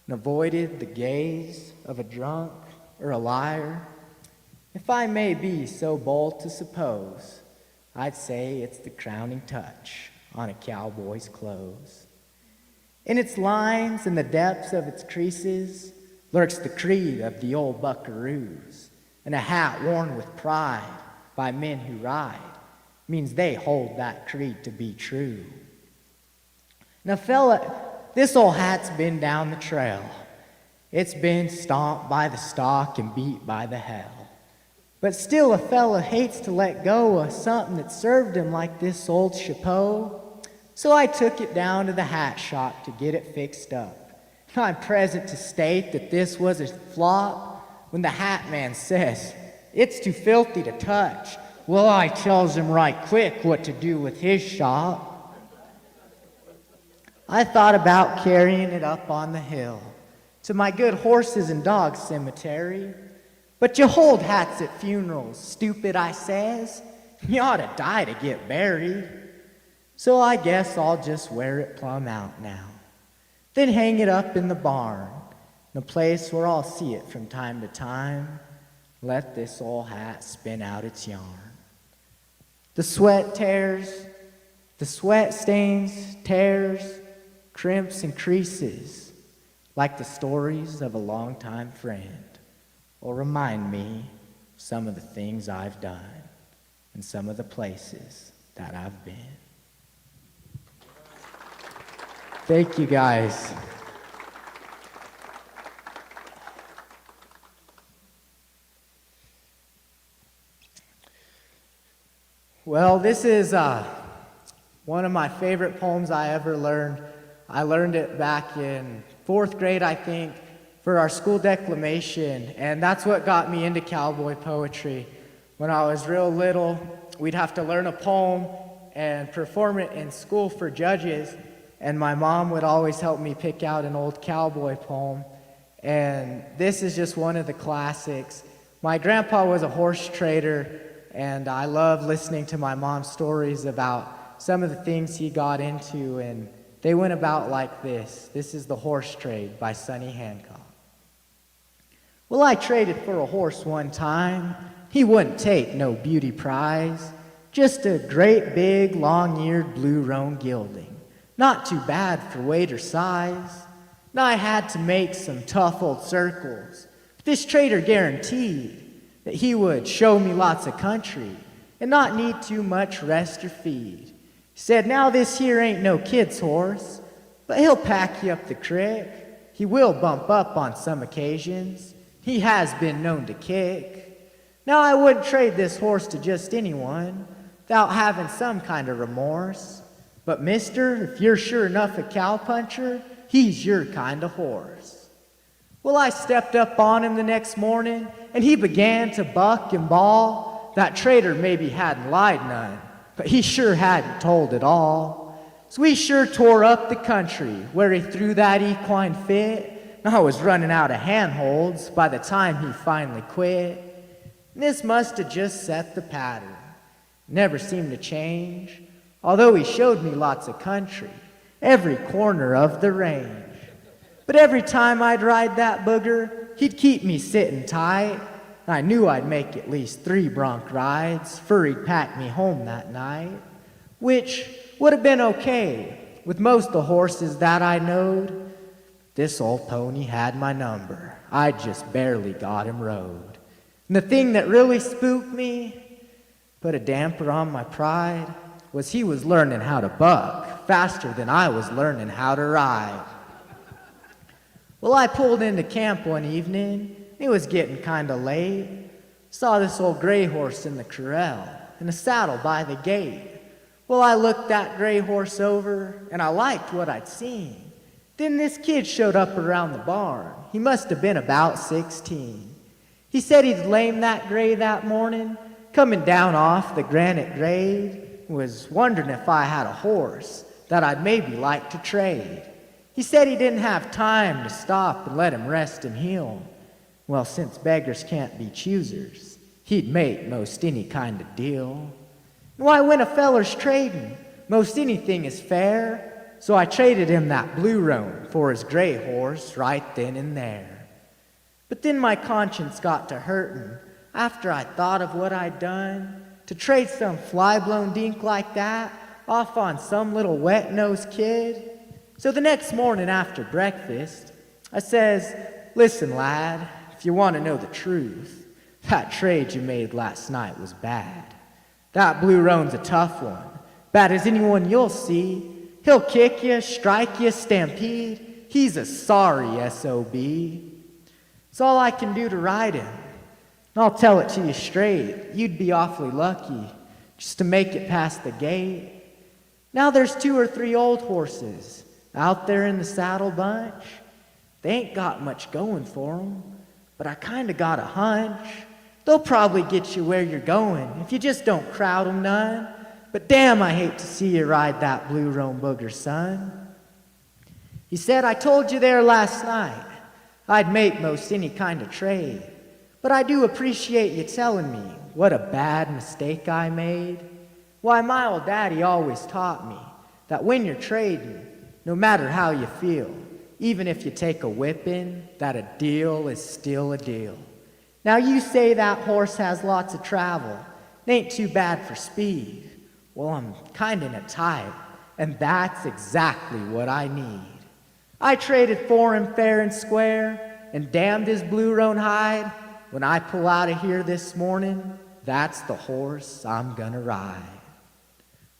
and avoided the gaze of a drunk or a liar. If I may be so bold to suppose, I'd say it's the crowning touch on a cowboy's clothes. In its lines and the depths of its creases lurks the creed of the old buckaroos, and a hat worn with pride by men who ride means they hold that creed to be true. Now, fella, this old hat's been down the trail. It's been stomped by the stock and beat by the hell. But still a fella hates to let go of something that served him like this old chapeau. So I took it down to the hat shop to get it fixed up. I'm present to state that this was a flop when the hat man says, "It's too filthy to touch." Well, I tells him right quick what to do with his shop. I thought about carrying it up on the hill to my good horses and dogs cemetery. But you hold hats at funerals, stupid, I says. You ought to die to get buried. So I guess I'll just wear it plumb out now. Then hang it up in the barn, in a place where I'll see it from time to time. Let this old hat spin out its yarn. The sweat stains, tears, crimps, and creases, like the stories of a longtime friend, will remind me of some of the things I've done and some of the places that I've been. Thank you, guys. Well, this is one of my favorite poems I ever learned. I learned it back in 4th grade, I think, for our school declamation, and that's what got me into cowboy poetry. When I was real little, we'd have to learn a poem and perform it in school for judges, and my mom would always help me pick out an old cowboy poem, and this is just one of the classics. My grandpa was a horse trader, and I love listening to my mom's stories about some of the things he got into, and they went about like this. This is The Horse Trade by Sonny Hancock. Well, I traded for a horse one time. He wouldn't take no beauty prize, just a great big long-eared blue roan gelding. Not too bad for weight or size. Now I had to make some tough old circles. But this trader guaranteed that he would show me lots of country and not need too much rest or feed. He said, now this here ain't no kid's horse, but he'll pack you up the creek. He will bump up on some occasions. He has been known to kick. Now I wouldn't trade this horse to just anyone without having some kind of remorse. But mister, if you're sure enough a cowpuncher, he's your kind of horse. Well, I stepped up on him the next morning, and he began to buck and bawl. That trader maybe hadn't lied none, but he sure hadn't told it all. So we sure tore up the country where he threw that equine fit. I was running out of handholds by the time he finally quit. And this must have just set the pattern. Never seemed to change, although he showed me lots of country, every corner of the range. But every time I'd ride that booger, he'd keep me sitting tight. I knew I'd make at least 3 bronc rides, for he'd pack me home that night, which would have been okay with most the horses that I knowed. This old pony had my number. I just barely got him rode. And the thing that really spooked me, put a damper on my pride, was he was learning how to buck faster than I was learning how to ride. Well, I pulled into camp one evening. It was getting kind of late. Saw this old gray horse in the corral, in a saddle by the gate. Well, I looked that gray horse over, and I liked what I'd seen. Then this kid showed up around the barn. He must have been about 16. He said he'd lamed that gray that morning, coming down off the granite grade, was wondering if I had a horse that I'd maybe like to trade. He said he didn't have time to stop and let him rest and heal. Well, since beggars can't be choosers, he'd make most any kind of deal. Why, when a feller's trading, most anything is fair. So I traded him that blue roan for his gray horse right then and there. But then my conscience got to hurtin' after I thought of what I'd done. To trade some fly-blown dink like that off on some little wet-nosed kid. So the next morning after breakfast, I says, listen, lad, if you want to know the truth, that trade you made last night was bad. That blue roan's a tough one, bad as anyone you'll see. He'll kick you, strike you, stampede. He's a sorry S.O.B. It's all I can do to ride him. And I'll tell it to you straight, you'd be awfully lucky just to make it past the gate. Now there's 2 or 3 old horses out there in the saddle bunch. They ain't got much going for them, but I kind of got a hunch. They'll probably get you where you're going if you just don't crowd them none. But damn, I hate to see you ride that blue roan booger, son. He said, I told you there last night I'd make most any kind of trade, but I do appreciate you telling me what a bad mistake I made. Why, my old daddy always taught me that when you're trading, no matter how you feel, even if you take a whipping, that a deal is still a deal. Now you say that horse has lots of travel. It ain't too bad for speed. Well, I'm kind of in a type, and that's exactly what I need. I traded for him fair and square, and damned his blue roan hide. When I pull out of here this morning, that's the horse I'm gonna ride.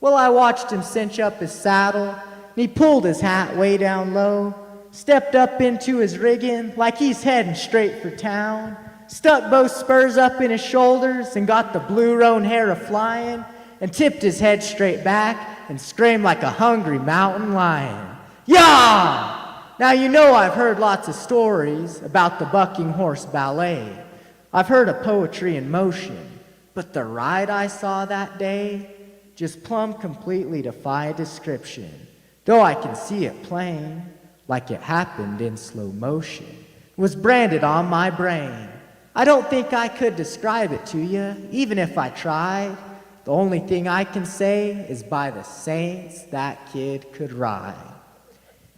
Well, I watched him cinch up his saddle, and he pulled his hat way down low, stepped up into his rigging like he's heading straight for town, stuck both spurs up in his shoulders and got the blue roan hair a-flying, and tipped his head straight back and screamed like a hungry mountain lion. Yah! Now you know I've heard lots of stories about the bucking horse ballet. I've heard of poetry in motion, but the ride I saw that day just plumb completely defied description, though I can see it plain, like it happened in slow motion. It was branded on my brain. I don't think I could describe it to you, even if I tried. The only thing I can say is by the saints that kid could ride.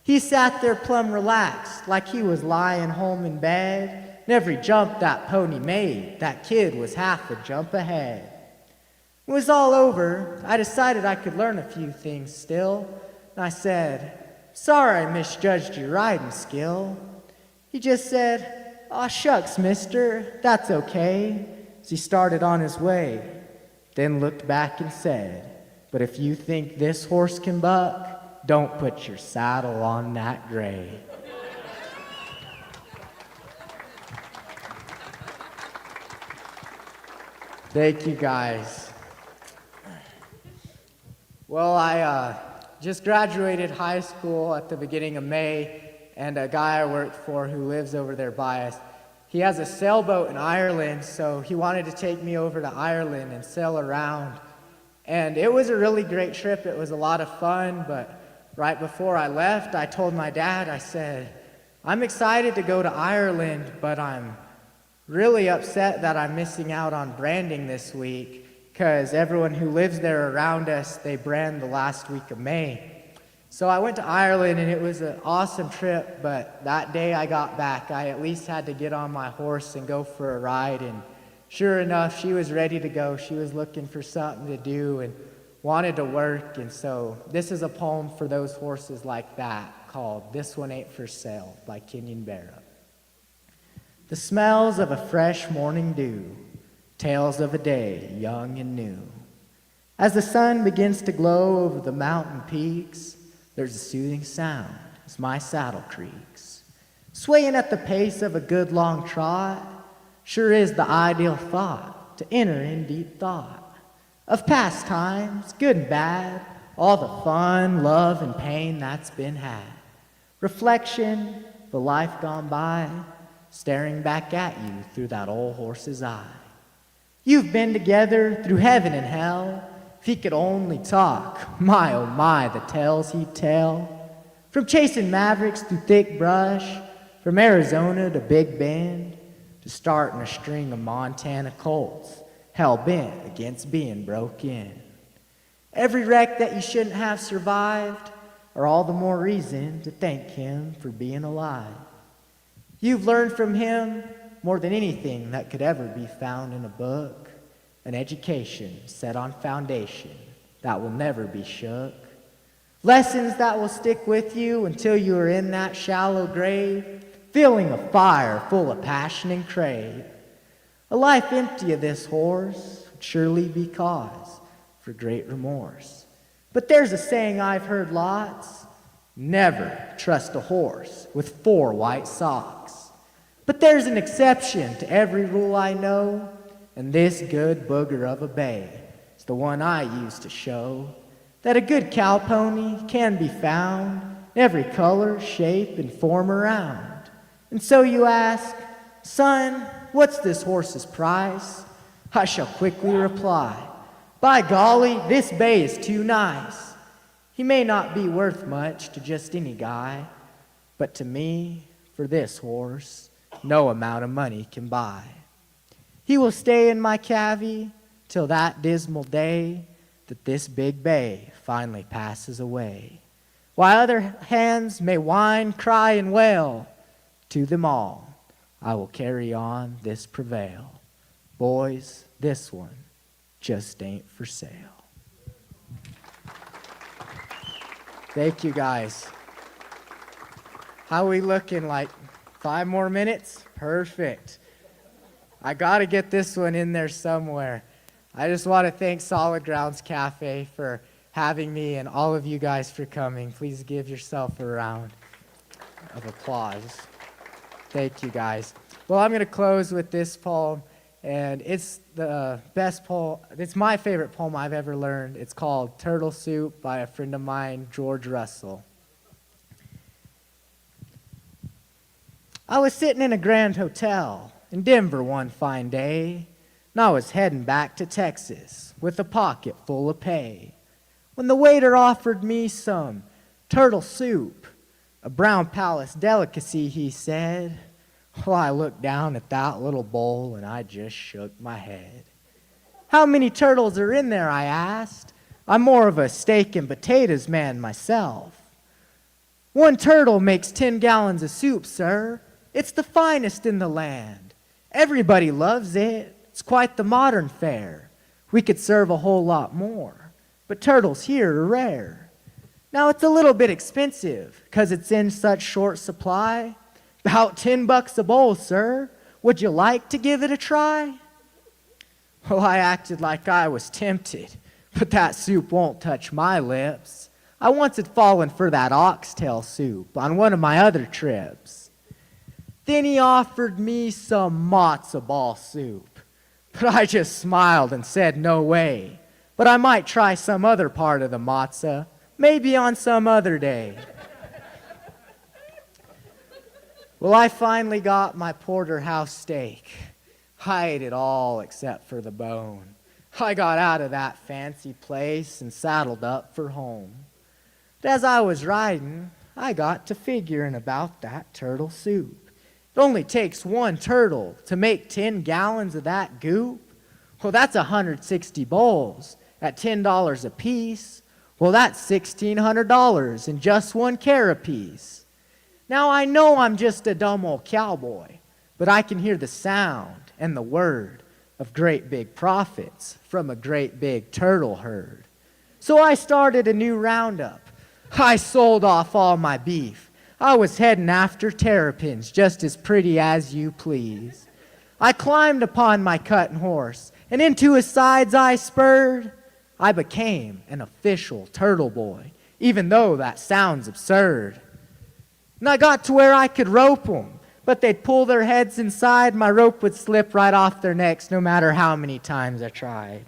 He sat there plumb relaxed, like he was lying home in bed, and every jump that pony made, that kid was half a jump ahead. When it was all over, I decided I could learn a few things still, and I said, "Sorry I misjudged your riding skill." He just said, "Aw shucks, mister, that's okay," as he started on his way, then looked back and said, "But if you think this horse can buck, don't put your saddle on that gray." Thank you, guys. Well, I just graduated high school at the beginning of May, and a guy I work for who lives over there by us, he has a sailboat in Ireland, so he wanted to take me over to Ireland and sail around. And it was a really great trip. It was a lot of fun, but right before I left, I told my dad, I said, "I'm excited to go to Ireland, but I'm really upset that I'm missing out on branding this week, because everyone who lives there around us, they brand the last week of May." So I went to Ireland, and it was an awesome trip, but that day I got back, I at least had to get on my horse and go for a ride, and sure enough, she was ready to go. She was looking for something to do and wanted to work, and so this is a poem for those horses like that called "This One Ain't for Sale" by Kenyon Barra. The smells of a fresh morning dew, tales of a day young and new. As the sun begins to glow over the mountain peaks, there's a soothing sound as my saddle creaks. Swaying at the pace of a good long trot, sure is the ideal thought to enter in deep thought of past times, good and bad, all the fun, love, and pain that's been had. Reflection, the life gone by, staring back at you through that old horse's eye. You've been together through heaven and hell. If he could only talk, my oh my, the tales he'd tell. From chasing mavericks through thick brush, from Arizona to Big Bend, to starting a string of Montana colts, hell-bent against being broke in. Every wreck that you shouldn't have survived, are all the more reason to thank him for being alive. You've learned from him more than anything that could ever be found in a book, an education set on foundation that will never be shook. Lessons that will stick with you until you are in that shallow grave, feeling a fire full of passion and crave. A life empty of this horse would surely be cause for great remorse. But there's a saying I've heard lots, never trust a horse with 4 white socks. But there's an exception to every rule I know, and this good booger of a bay is the one I use to show that a good cow pony can be found in every color, shape, and form around. And so you ask, "Son, what's this horse's price?" I shall quickly reply, "By golly, this bay is too nice. He may not be worth much to just any guy, but to me, for this horse, no amount of money can buy. He will stay in my cavy till that dismal day that this big bay finally passes away. While other hands may whine, cry, and wail, to them all I will carry on this prevail. Boys, this one just ain't for sale." Thank you, guys. How we looking? Like 5 more minutes? Perfect. I got to get this one in there somewhere. I just want to thank Solid Grounds Cafe for having me and all of you guys for coming. Please give yourself a round of applause. Thank you, guys. Well, I'm going to close with this poem, and it's the best poem. It's my favorite poem I've ever learned. It's called Turtle Soup by a friend of mine, George Russell. I was sitting in a grand hotel in Denver one fine day, and I was heading back to Texas with a pocket full of pay, when the waiter offered me some turtle soup, a Brown Palace delicacy, he said. Well, I looked down at that little bowl and I just shook my head. How many turtles are in there, I asked. I'm more of a steak and potatoes man myself. 1 turtle makes 10 gallons of soup, sir. It's the finest in the land. Everybody loves it. It's quite the modern fare. We could serve a whole lot more, but turtles here are rare. Now it's a little bit expensive, 'cause it's in such short supply. About $10 a bowl, sir. Would you like to give it a try? Well, I acted like I was tempted, but that soup won't touch my lips. I once had fallen for that oxtail soup on one of my other trips. Then he offered me some matzo ball soup, but I just smiled and said no way. But I might try some other part of the matzah, maybe on some other day. Well, I finally got my porterhouse steak. I ate it all except for the bone. I got out of that fancy place and saddled up for home. But as I was riding, I got to figuring about that turtle soup. It only takes 1 turtle to make 10 gallons of that goop. Well, that's 160 bowls at $10 a piece. Well, that's $1,600 in just 1 carapiece. Now, I know I'm just a dumb old cowboy, but I can hear the sound and the word of great big profits from a great big turtle herd. So I started a new roundup. I sold off all my beef. I was heading after terrapins, just as pretty as you please. I climbed upon my cutting horse, and into his sides I spurred. I became an official turtle boy, even though that sounds absurd. And I got to where I could rope them, but they'd pull their heads inside. My rope would slip right off their necks no matter how many times I tried.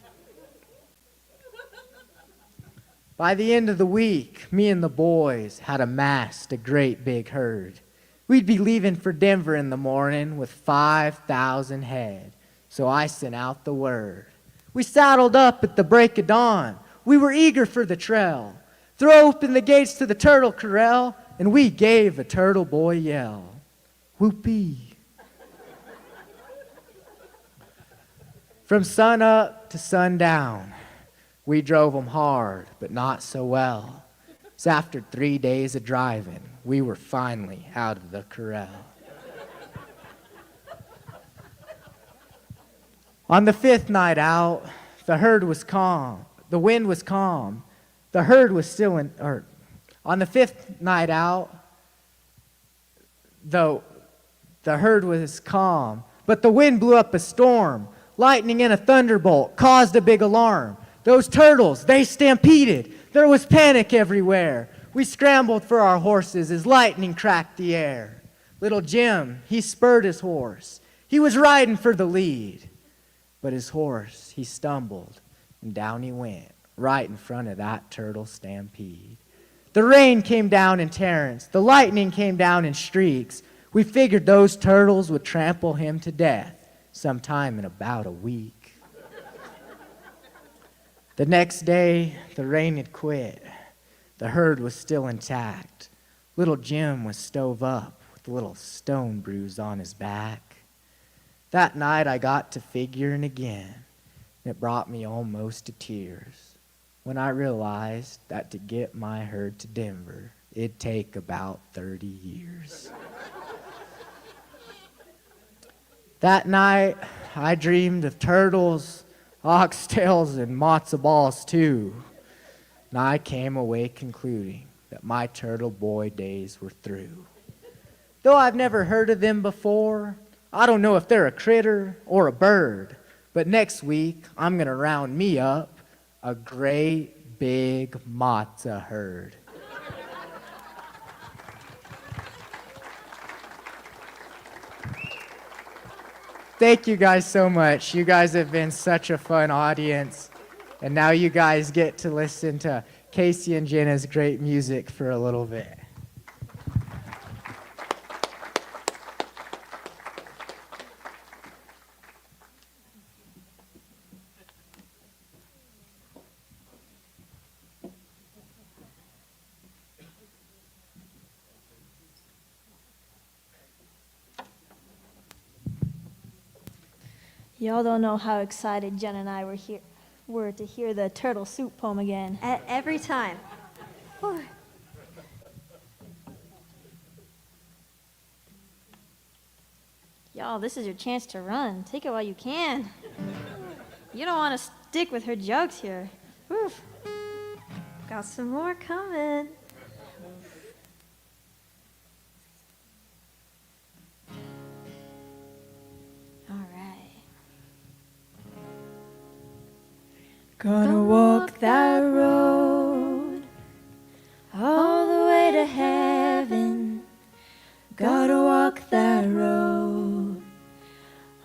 By the end of the week, me and the boys had amassed a great big herd. We'd be leaving for Denver in the morning with 5,000 head, so I sent out the word. We saddled up at the break of dawn. We were eager for the trail. Throw open the gates to the turtle corral, and we gave a turtle boy yell. Whoopee. From sun up to sundown, we drove 'em hard, but not so well. So after 3 days of driving, we were finally out of the corral. On the 5th night out, the herd was calm. The wind was calm. The herd was still in, on the 5th night out, though the herd was calm, but the wind blew up a storm. Lightning and a thunderbolt caused a big alarm. Those turtles, they stampeded. There was panic everywhere. We scrambled for our horses as lightning cracked the air. Little Jim, he spurred his horse. He was riding for the lead. But his horse, he stumbled, and down he went, right in front of that turtle stampede. The rain came down in torrents. The lightning came down in streaks. We figured those turtles would trample him to death sometime in about a week. The next day, the rain had quit. The herd was still intact. Little Jim was stove up with a little stone bruise on his back. That night I got to figuring again. It brought me almost to tears when I realized that to get my herd to Denver, it'd take about 30 years. That night, I dreamed of turtles, oxtails, and matzo balls too. And I came away concluding that my turtle boy days were through. Though I've never heard of them before, I don't know if they're a critter or a bird, but next week I'm gonna round me up a great big matzo herd. Thank you guys so much. You guys have been such a fun audience. And now you guys get to listen to Kacey and Jenna's great music for a little bit. Y'all don't know how excited Jen and I were to hear the turtle soup poem again. Every time. Whew. Y'all, this is your chance to run. Take it while you can. You don't want to stick with her jugs here. Oof. Got some more coming. All right. Gonna walk that road All the way to heaven. Gotta walk that road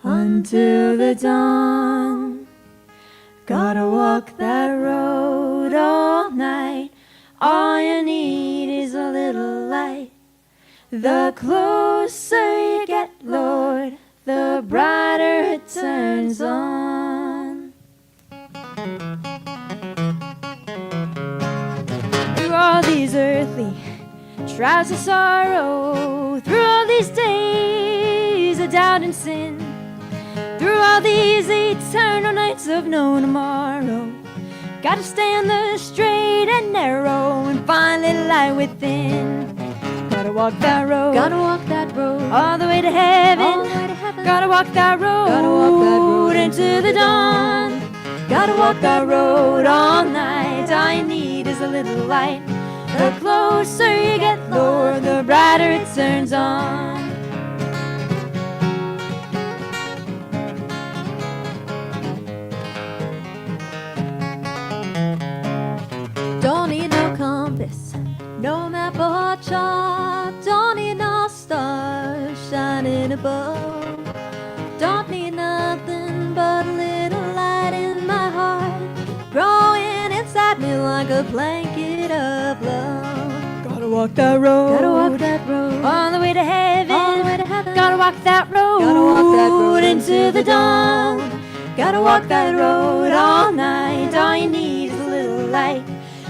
until the dawn. Gotta walk that road all night. All you need is a little light. The closer you get, Lord, the brighter it turns on. Through all these earthly trials of sorrow, through all these days of doubt and sin, through all these eternal nights of no tomorrow, gotta stay on the straight and narrow and find little light within. Gotta walk that road, Gotta walk that road all the way to heaven. all the way to heaven. Gotta walk that road, Gotta walk that road into the dawn. Gotta walk that road all night. All you need is a little light. The closer you get, Lord, the brighter it turns on. Don't need no compass, no map or chart. Don't need no stars shining above. Don't need nothing but a little light in my heart, growing inside me like a blanket of love. Gotta walk that road, Gotta walk that road all the way to heaven. all the way to heaven. Gotta walk that road, Gotta walk that road into the dawn. Gotta walk that road all night. All you need is a little light.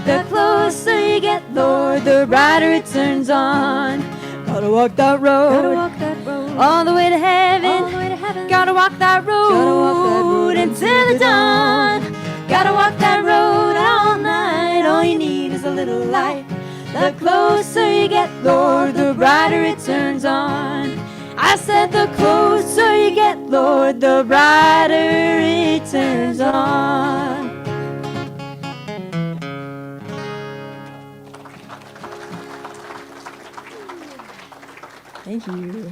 The closer you get, Lord, the brighter it turns on. Gotta walk that road, Gotta walk that road all the way to heaven. all the way to heaven. Gotta walk that road, Gotta walk that road into the dawn. Gotta walk that road all night. All you need is a little light. The closer you get, Lord, the brighter it turns on. I said the closer you get, Lord, the brighter it turns on. Thank you.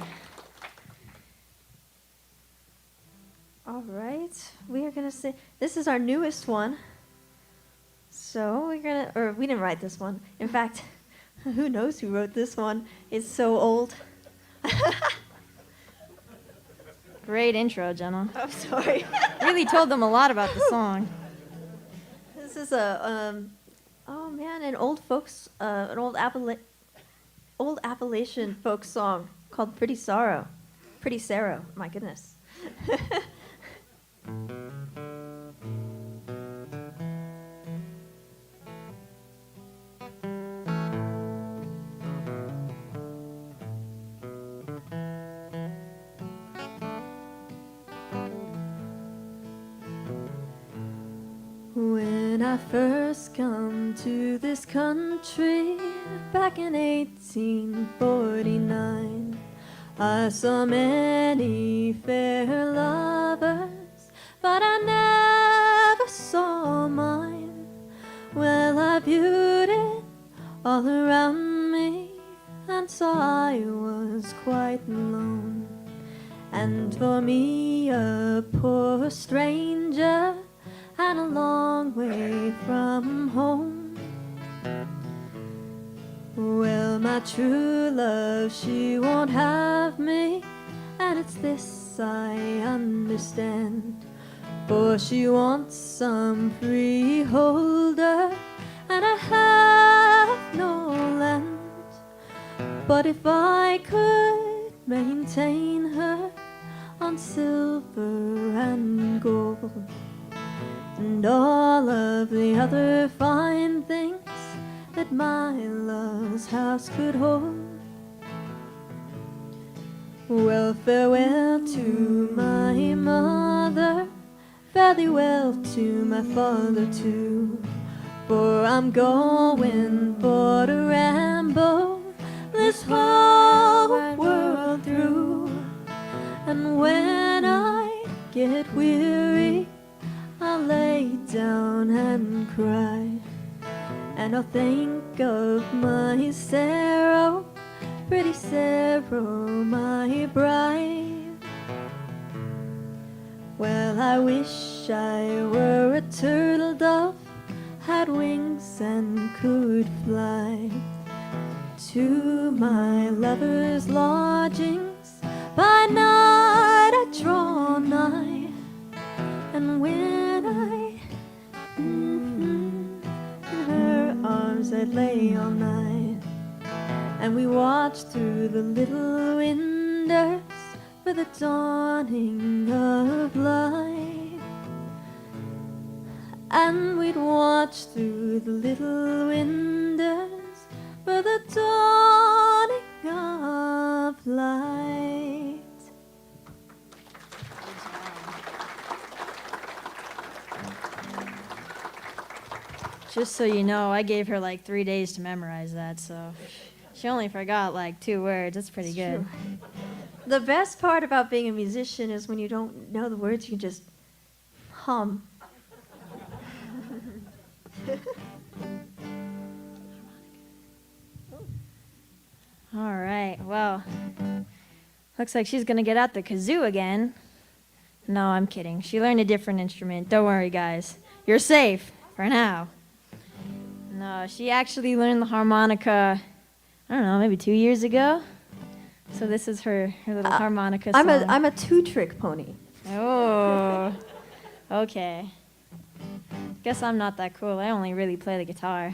All right, we are gonna say this is our newest one. So we didn't write this one. In fact, who knows who wrote this one? It's so old. Great intro, Jenna. I'm sorry. Really told them a lot about the song. This is an old Appalachian folk song called Pretty Sorrow. Pretty Sorrow, my goodness. When I first come to this country back in 1849, I saw many fair lovers, but I never saw mine. Well, I viewed it all around me and saw I was quite alone. And for me, a poor stranger, I and a long way from home. Well, my true love, she won't have me, and it's this I understand. For she wants some freeholder, and I have no land. But if I could maintain her on silver and gold, and all of the other fine things that my love's house could hold. Well, farewell to my mother, fare thee well to my father too, for I'm going for to ramble this whole world through. And when I get weary, I'll lay down and cry, and I'll think of my Sarah, pretty Sarah, my bride. Well, I wish I were a turtle dove, had wings and could fly to my lover's lodgings. By night I draw nigh, and when I in her arms I'd lay all night, and we watched through the little windows for the dawning of light. And we'd watch through the little windows for the dawning of light. Just so you know, I gave her like 3 days to memorize that, so she only forgot like 2 words. That's pretty good. True. The best part about being a musician is when you don't know the words, you can just hum. All right, well, looks like she's gonna get out the kazoo again. No, I'm kidding. She learned a different instrument. Don't worry, guys. You're safe for now. No, she actually learned the harmonica, I don't know, maybe 2 years ago. So this is her little harmonica song. I'm a two-trick pony. Oh, okay. Guess I'm not that cool. I only really play the guitar.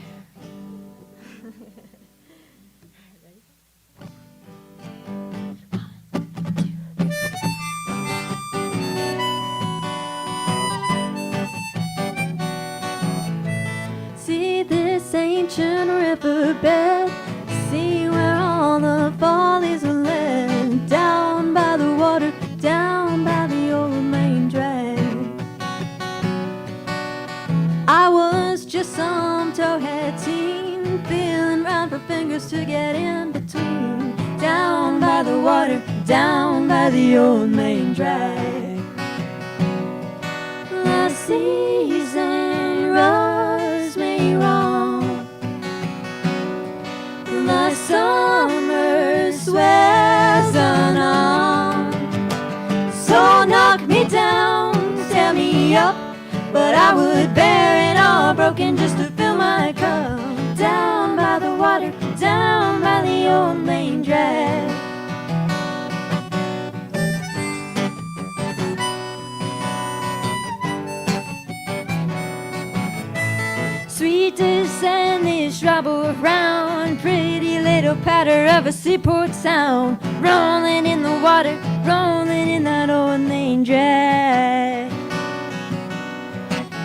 See this ancient riverbed, see where all the follies are led, down by the water, down by the old main drag. I was just some towhead teen, feeling round for fingers to get in between, down by the water, down by the old main drag. The season rubs me wrong, the summer swears on. So knock me down, tear me up, but I would bear it all broken just to fill my cup. Down by the water, down by the old main drag. Sweetest and this rubble around, pretty little patter of a seaport sound, rolling in the water, rolling in that old main drag.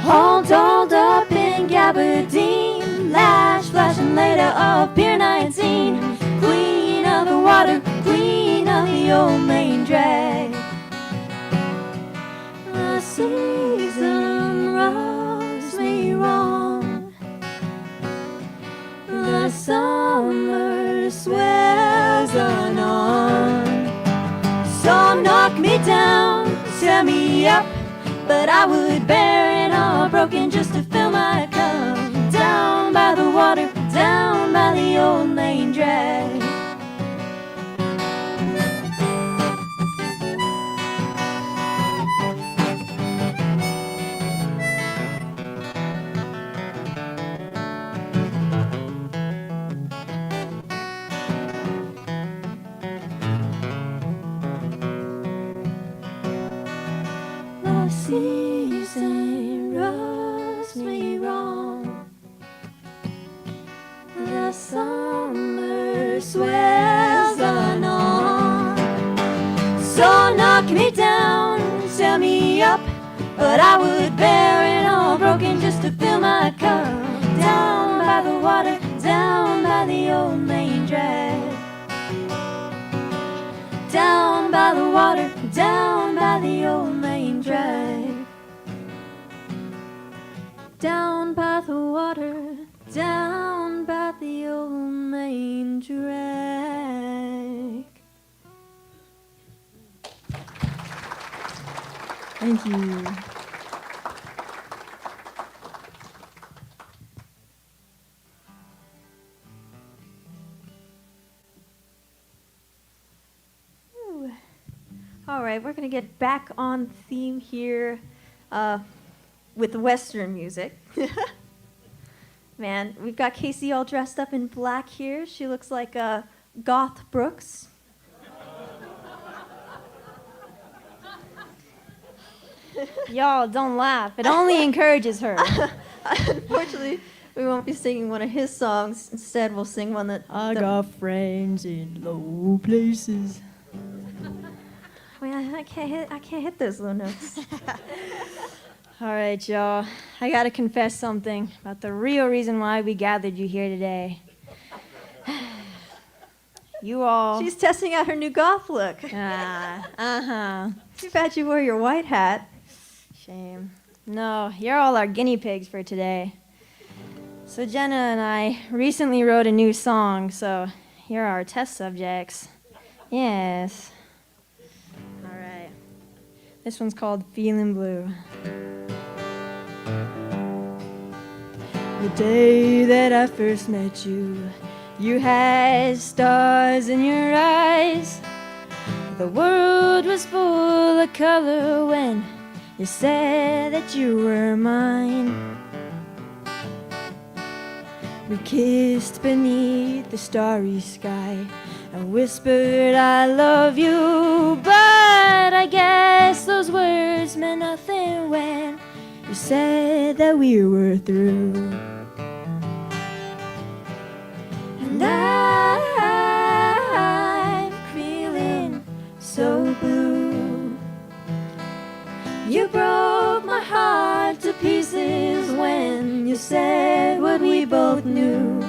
All dolled up in gabardine, lash flashing later of Pier 19, queen of the water, queen of the old main drag. The season rubs me wrong, the summer swears on. So knock me down, tear me up, but I would bear it all broken just to fill my cup. Down by the water, down by the old main drag. the season rubs me wrong. The summer swells on. So knock me down, sell me up, but I would bear it all broken just to fill my cup. Down by the water, down by the old main drag. Down by the water, down by the old main drag. Down by the water, down by the old main drag. Thank you. All right, we're going to get back on theme here with Western music. Man, we've got Kacey all dressed up in black here. She looks like Goth Brooks. Y'all, don't laugh. It only encourages her. Unfortunately, we won't be singing one of his songs. Instead, we'll sing one that... I got friends in low places. Man, I can't hit those low notes. All right, y'all. I gotta confess something about the real reason why we gathered you here today. You all... She's testing out her new goth look. Uh-huh. Too bad you wore your white hat. Shame. No, you're all our guinea pigs for today. So Jenna and I recently wrote a new song, so here are our test subjects. Yes. All right. This one's called Feeling Blue. The day that I first met you, you had stars in your eyes. The world was full of color when you said that you were mine. We kissed beneath the starry sky and whispered I love you, but I guess those words meant nothing when you said that we were through. And I'm feeling so blue. You broke my heart to pieces when you said what we both knew.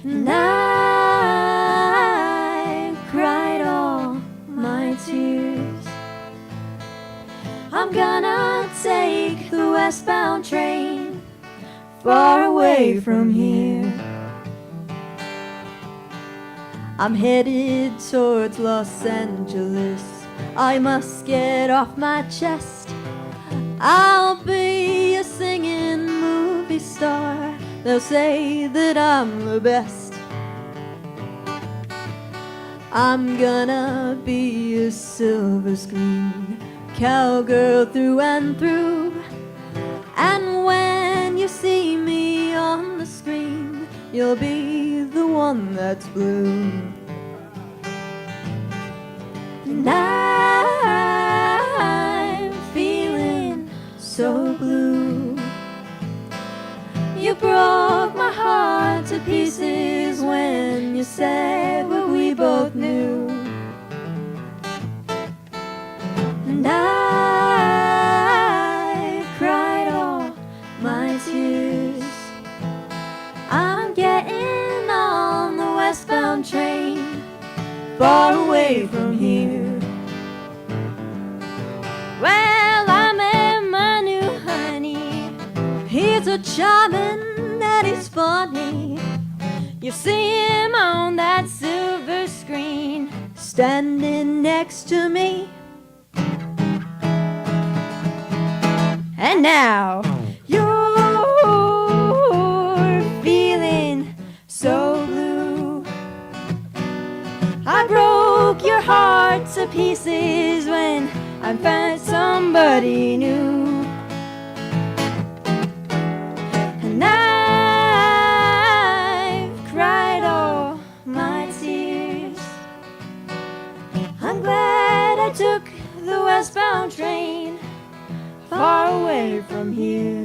And I cried all my tears. I'm gonna take the westbound train far away from here. I'm headed towards Los Angeles. I must get off my chest. I'll be a singing movie star. They'll say that I'm the best. I'm gonna be a silver screen cowgirl through and through. And when you see me on the screen, you'll be the one that's blue. And I'm feeling so blue. You broke my heart to pieces when you said what we both knew. And I cried all my tears. I'm getting on the westbound train far away from here. Well, I met my new honey. He's a charming and he's funny. You see him on that silver screen, standing next to me. And now you're feeling so blue. I broke your heart to pieces when I found somebody new. And I've cried all my tears. I'm glad I took the westbound train, far away from here.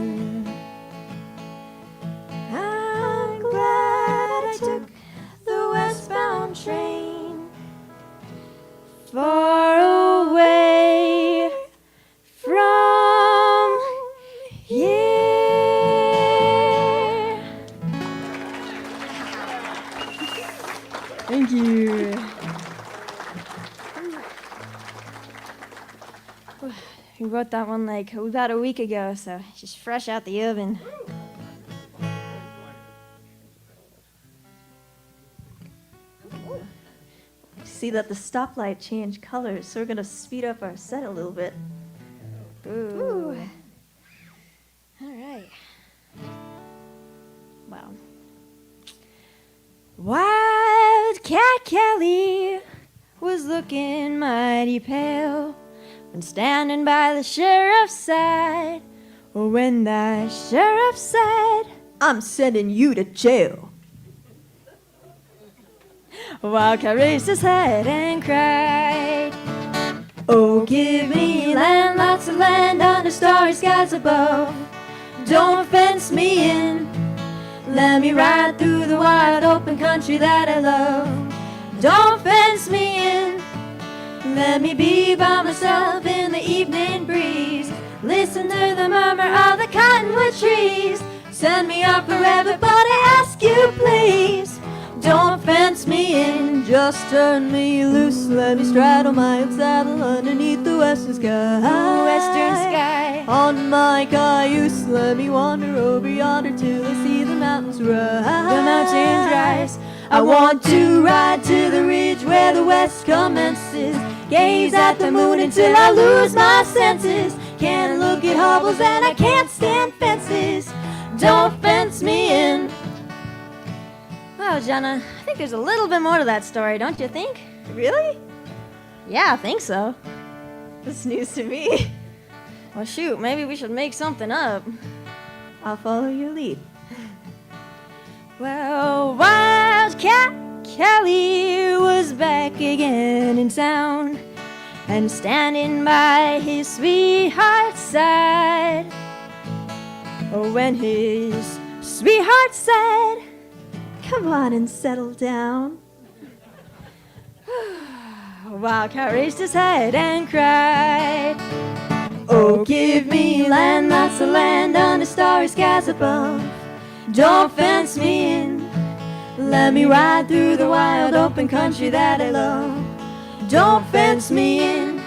I'm glad I took the westbound train, far away from here. Thank you. We wrote that one like about a week ago, so it's just fresh out the oven. See that the stoplight changed colors, so we're gonna speed up our set a little bit. Ooh. All right. Wow. Wildcat Kelly was looking mighty pale when standing by the sheriff's side. When the sheriff said, I'm sending you to jail. Wildcat raised his head and cried, oh, give me land, lots of land under starry skies above. Don't fence me in, let me ride through the wide open country that I love. Don't fence me in, let me be by myself in the evening breeze. Listen to the murmur of the cottonwood trees. Send me off forever, but I ask you please, don't fence me in. Just turn me loose, let me straddle my own saddle underneath the western sky. Western sky. On my cayuse, let me wander over yonder till I see the mountains rise. The mountains rise. I want to ride to the ridge where the west commences. Gaze at the moon until I lose my senses. Can't look at hobbles and I can't stand fences. Don't fence me in. Wow, Jenna, I think there's a little bit more to that story, don't you think? Really? Yeah, I think so. That's news to me. Well, shoot, maybe we should make something up. I'll follow your lead. Well, Wildcat Kelly was back again in town and standing by his sweetheart's side. When his sweetheart said, Come on and settle down. Wildcat raised his head and cried, oh, give me land, lots of land under starry skies above. Don't fence me in, let me ride through the wild open country that I love. Don't fence me in,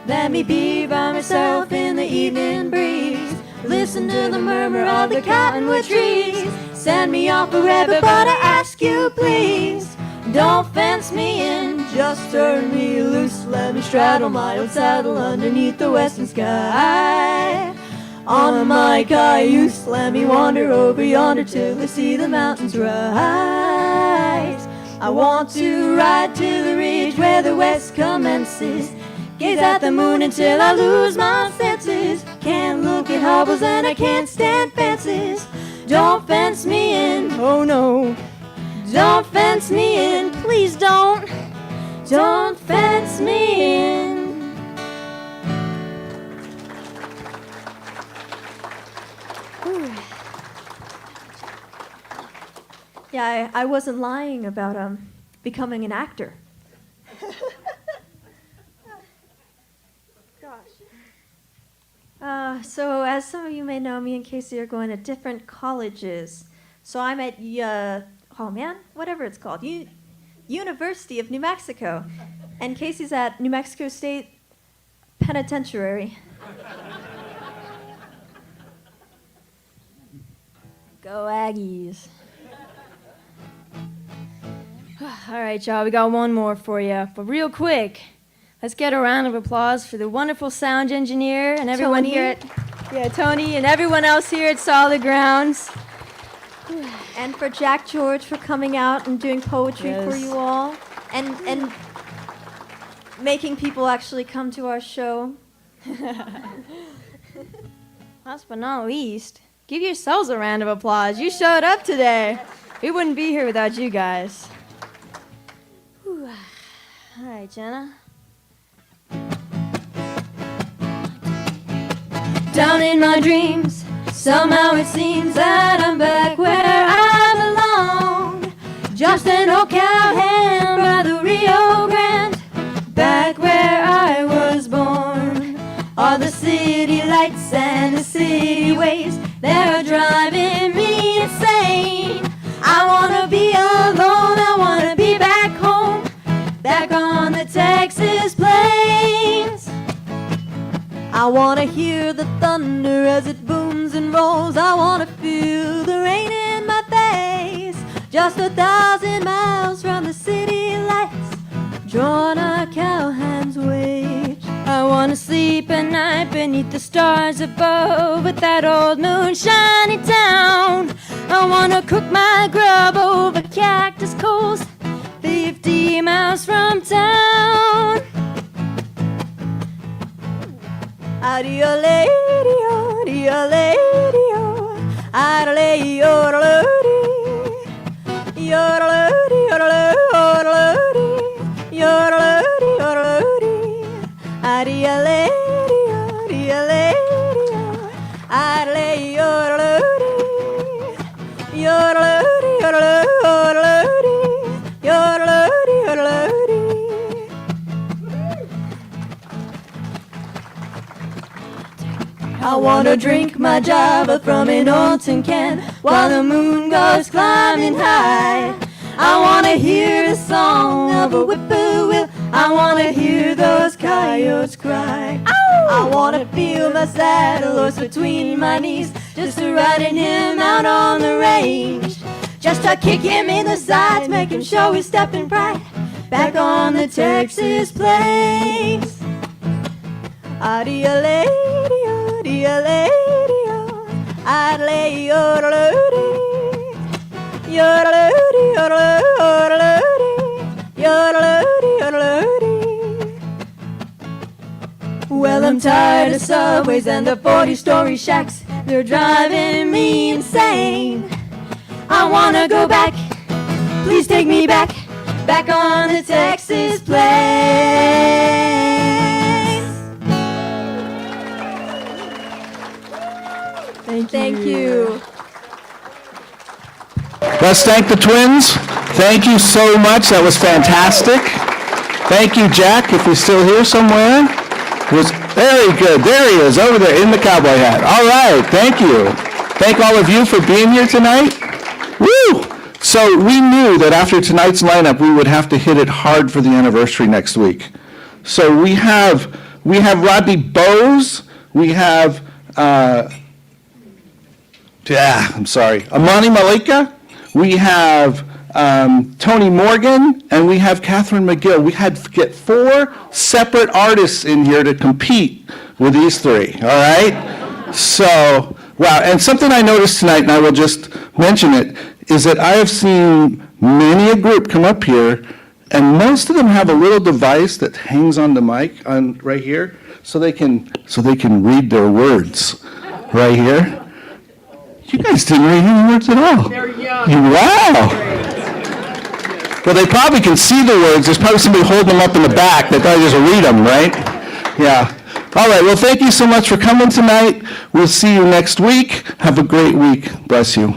let me be by myself in the evening breeze. Listen to the murmur of the cottonwood trees. Send me off forever, but I ask you please, don't fence me in. Just turn me loose, let me straddle my old saddle underneath the western sky. On my cayuse, let me wander over yonder till I see the mountains rise. I want to ride to the ridge where the west commences. Gaze at the moon until I lose my senses. Can't look at hobbles and I can't stand fences. Don't fence me in, oh no. Don't fence me in, please don't. Don't fence me in. Whew. Yeah, I wasn't lying about becoming an actor. So as some of you may know, me and Kacey are going to different colleges. So I'm at, whatever it's called, University of New Mexico. And Kacey's at New Mexico State Penitentiary. Go Aggies. All right, y'all, we got one more for you. But real quick, let's get a round of applause for the wonderful sound engineer and everyone Tony. here at Tony and everyone else here at Solid Grounds. And for Jack George for coming out and doing poetry for Yes. you all. And making people actually come to our show. Last but not least, give yourselves a round of applause. You showed up today. We wouldn't be here without you guys. Whew. All right, Jenna. Down in my dreams, somehow it seems that I'm back where I belong. Just an old cowhand by the Rio Grande, back where I was born. All the city lights and the city ways, they're driving me insane. I wanna be alone, I wanna be back home, back on the Texas plains. I wanna hear the thunder as it booms and rolls. I wanna feel the rain in my face. Just 1,000 miles from the city lights, drawn a cowhand's wage. I wanna sleep at night beneath the stars above, with that old moon shining down. I wanna cook my grub over cactus coals, 50 miles from town. Adio-lady-o, dio-lady-o, adio-lady-o-lady, yo-lady, yo-lady, yo-lady, yo-lady, adio-lady-o, dio-lady-o, adio-lady, yo-lady, yo-lady, yo-lady, yo-lady. I wanna drink my Java from an old tin can while the moon goes climbing high. I wanna hear the song of a whippoorwill, I wanna hear those coyotes cry. I wanna feel my saddle horse between my knees, just to riding him out on the range. Just to kick him in the sides, make him show his step in pride, back on the Texas plains. Adio-lady-o, dio-lady-o, adio-lady, yo-lady, yo-lady, yo-lady, yo-lady. Well, I'm tired of subways and the 40-story shacks, they're driving me insane. I wanna go back, please take me back, back on the Texas plains. Thank you. Let's thank the twins. Thank you so much. That was fantastic. Thank you, Jack, if he's still here somewhere. It was very good. There he is, over there in the cowboy hat. All right, thank you. Thank all of you for being here tonight. Woo! So we knew that after tonight's lineup, we would have to hit it hard for the anniversary next week. So we have Rodney Bowes. We have, Amani Malika. We have Tony Morgan, and we have Catherine McGill. We had to get 4 separate artists in here to compete with these 3, all right? So, wow, and something I noticed tonight, and I will just mention it, is that I have seen many a group come up here, and most of them have a little device that hangs on the mic on right here, so they can read their words right here. You guys didn't read any words at all. They're young. Wow. Well, they probably can see the words. There's probably somebody holding them up in the back that probably just read them, right? Yeah. All right. Well, thank you so much for coming tonight. We'll see you next week. Have a great week. Bless you.